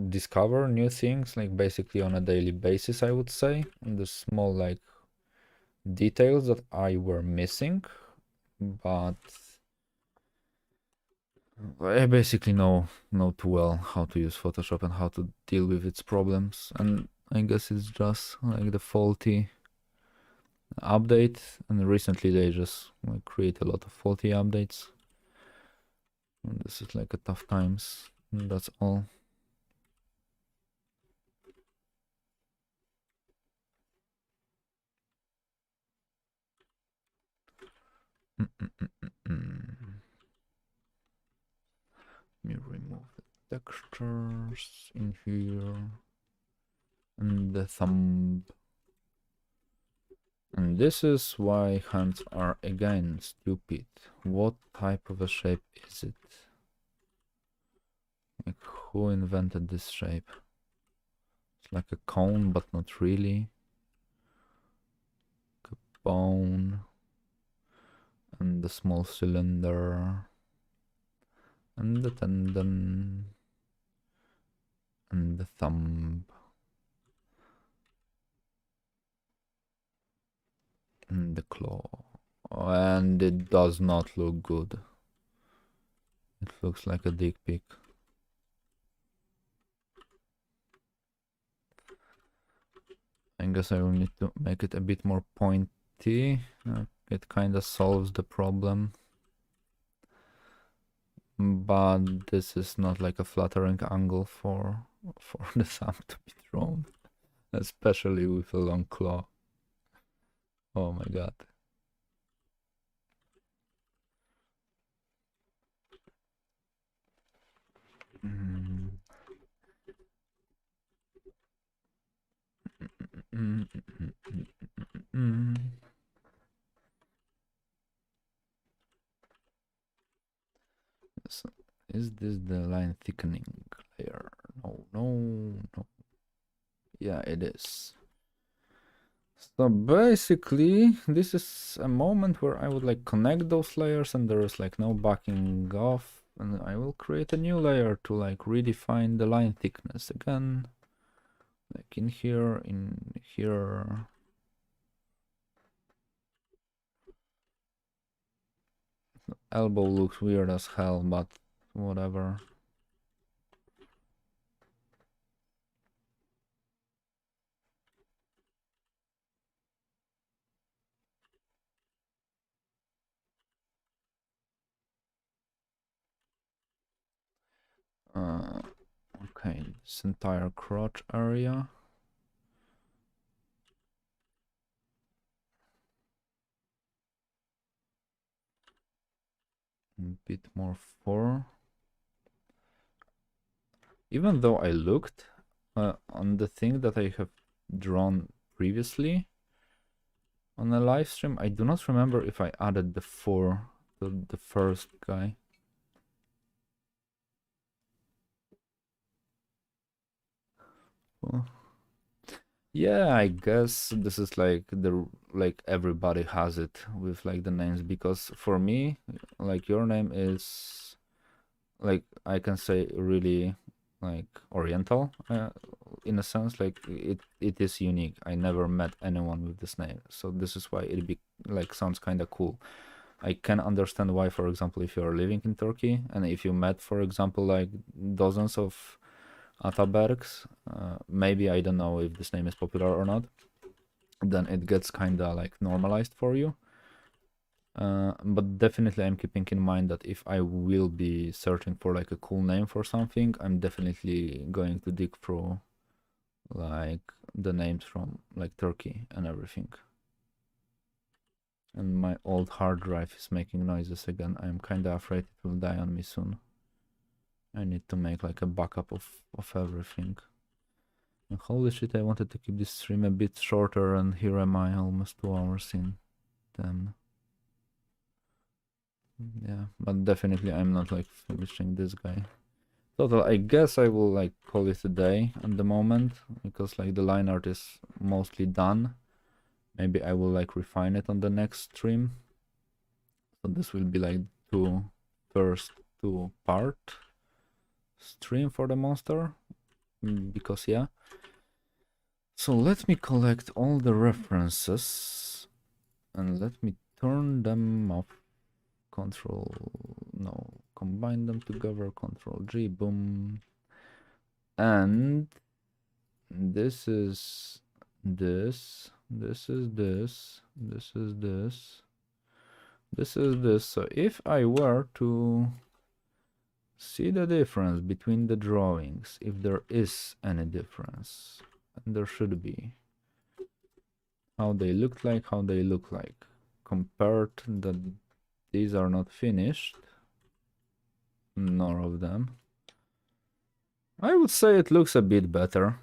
discover new things like basically on a daily basis, I would say, and the small like details that I were missing, but I basically know too well how to use Photoshop and how to deal with its problems, and I guess it's just like the faulty update, and recently they just like create a lot of faulty updates, and this is like a tough times, and that's all. Let me remove the textures in here and the thumb. And this is why hands are again stupid. What type of a shape is it? Like who invented this shape? It's like a cone, but not really. Like a bone and the small cylinder and the tendon and the thumb and the claw. And it does not look good. It looks like a dick pic. I guess I will need to make it a bit more pointy. It kind of solves the problem. But this is not like a flattering angle for the thumb to be drawn. Especially with a long claw. Oh my god. Mm. So, is this the line thickening layer? No. Yeah, it is. So basically, this is a moment where I would like connect those layers and there is like no backing off, and I will create a new layer to like redefine the line thickness again. Like in here. Elbow looks weird as hell, but whatever. Okay, this entire crotch area. A bit more fur. Even though I looked on the thing that I have drawn previously on the live stream, I do not remember if I added the fur to the first guy. Well, yeah, I guess this is like everybody has it with like the names, because for me, like your name is like, I can say, really like oriental in a sense. Like it is unique. I never met anyone with this name, so this is why it be like sounds kind of cool. I can understand why, for example, if you're living in Turkey and if you met, for example, like dozens of Atabergs, maybe, I don't know if this name is popular or not, then it gets kind of like normalized for you. But definitely I'm keeping in mind that if I will be searching for like a cool name for something, I'm definitely going to dig through like the names from like Turkey and everything. And my old hard drive is making noises again. I'm kinda afraid it will die on me soon. I need to make like a backup of everything. And holy shit, I wanted to keep this stream a bit shorter, and here am I, almost 2 hours in. Damn. Yeah, but definitely I'm not like finishing this guy. Total, I guess I will like call it a day at the moment, because like the line art is mostly done. Maybe I will like refine it on the next stream. So this will be like first two part stream for the monster, because yeah. So let me collect all the references and let me turn them off. Combine them together, Control G, boom. And this is this, this is this, this is this, this is this. So if I were to see the difference between the drawings, if there is any difference, and there should be, how they look like, compared that these are not finished, none of them. I would say it looks a bit better.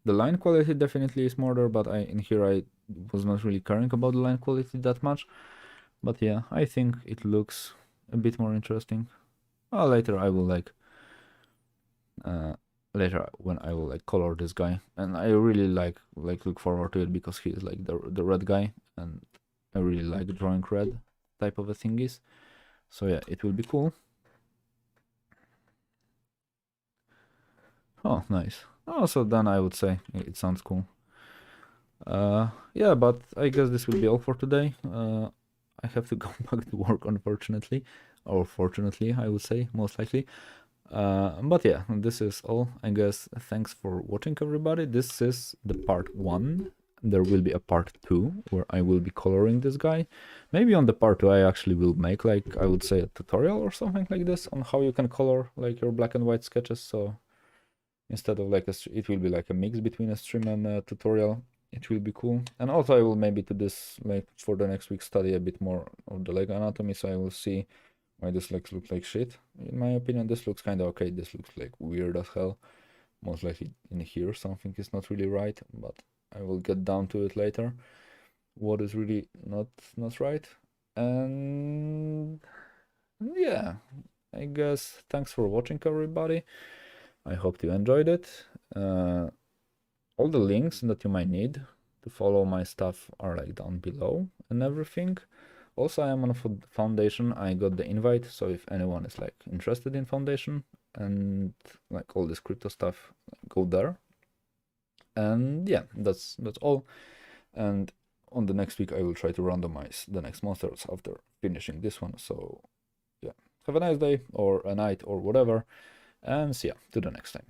The line quality definitely is more there, but in here I was not really caring about the line quality that much. But yeah, I think it looks a bit more interesting. Later I will like later when I will like color this guy, and I really like look forward to it, because he is like the red guy, and I really like drawing red type of a thingies. So yeah, it will be cool. Oh, nice. So then I would say it sounds cool. Yeah, but I guess this will be all for today. I have to go back to work, unfortunately, or fortunately, I would say, most likely. But yeah, this is all, I guess. Thanks for watching, everybody. This is the part 1. There will be a part 2 where I will be coloring this guy. Maybe on the part 2 I actually will make, like, I would say, a tutorial or something like this on how you can color like your black and white sketches. So instead of like it will be like a mix between a stream and a tutorial. It will be cool. And also I will maybe to this, like, for the next week, study a bit more of the leg anatomy, so I will see why this legs look like shit. In my opinion, this looks kind of okay. This looks like weird as hell. Most likely in here something is not really right, but I will get down to it later. What is really not right. And yeah, I guess thanks for watching, everybody. I hope you enjoyed it. All the links that you might need to follow my stuff are like down below and everything. Also, I am on Foundation. I got the invite, so if anyone is like interested in Foundation and like all this crypto stuff, go there. And yeah, that's all. And on the next week, I will try to randomize the next monsters after finishing this one. So yeah, have a nice day or a night or whatever, and see ya to the next time.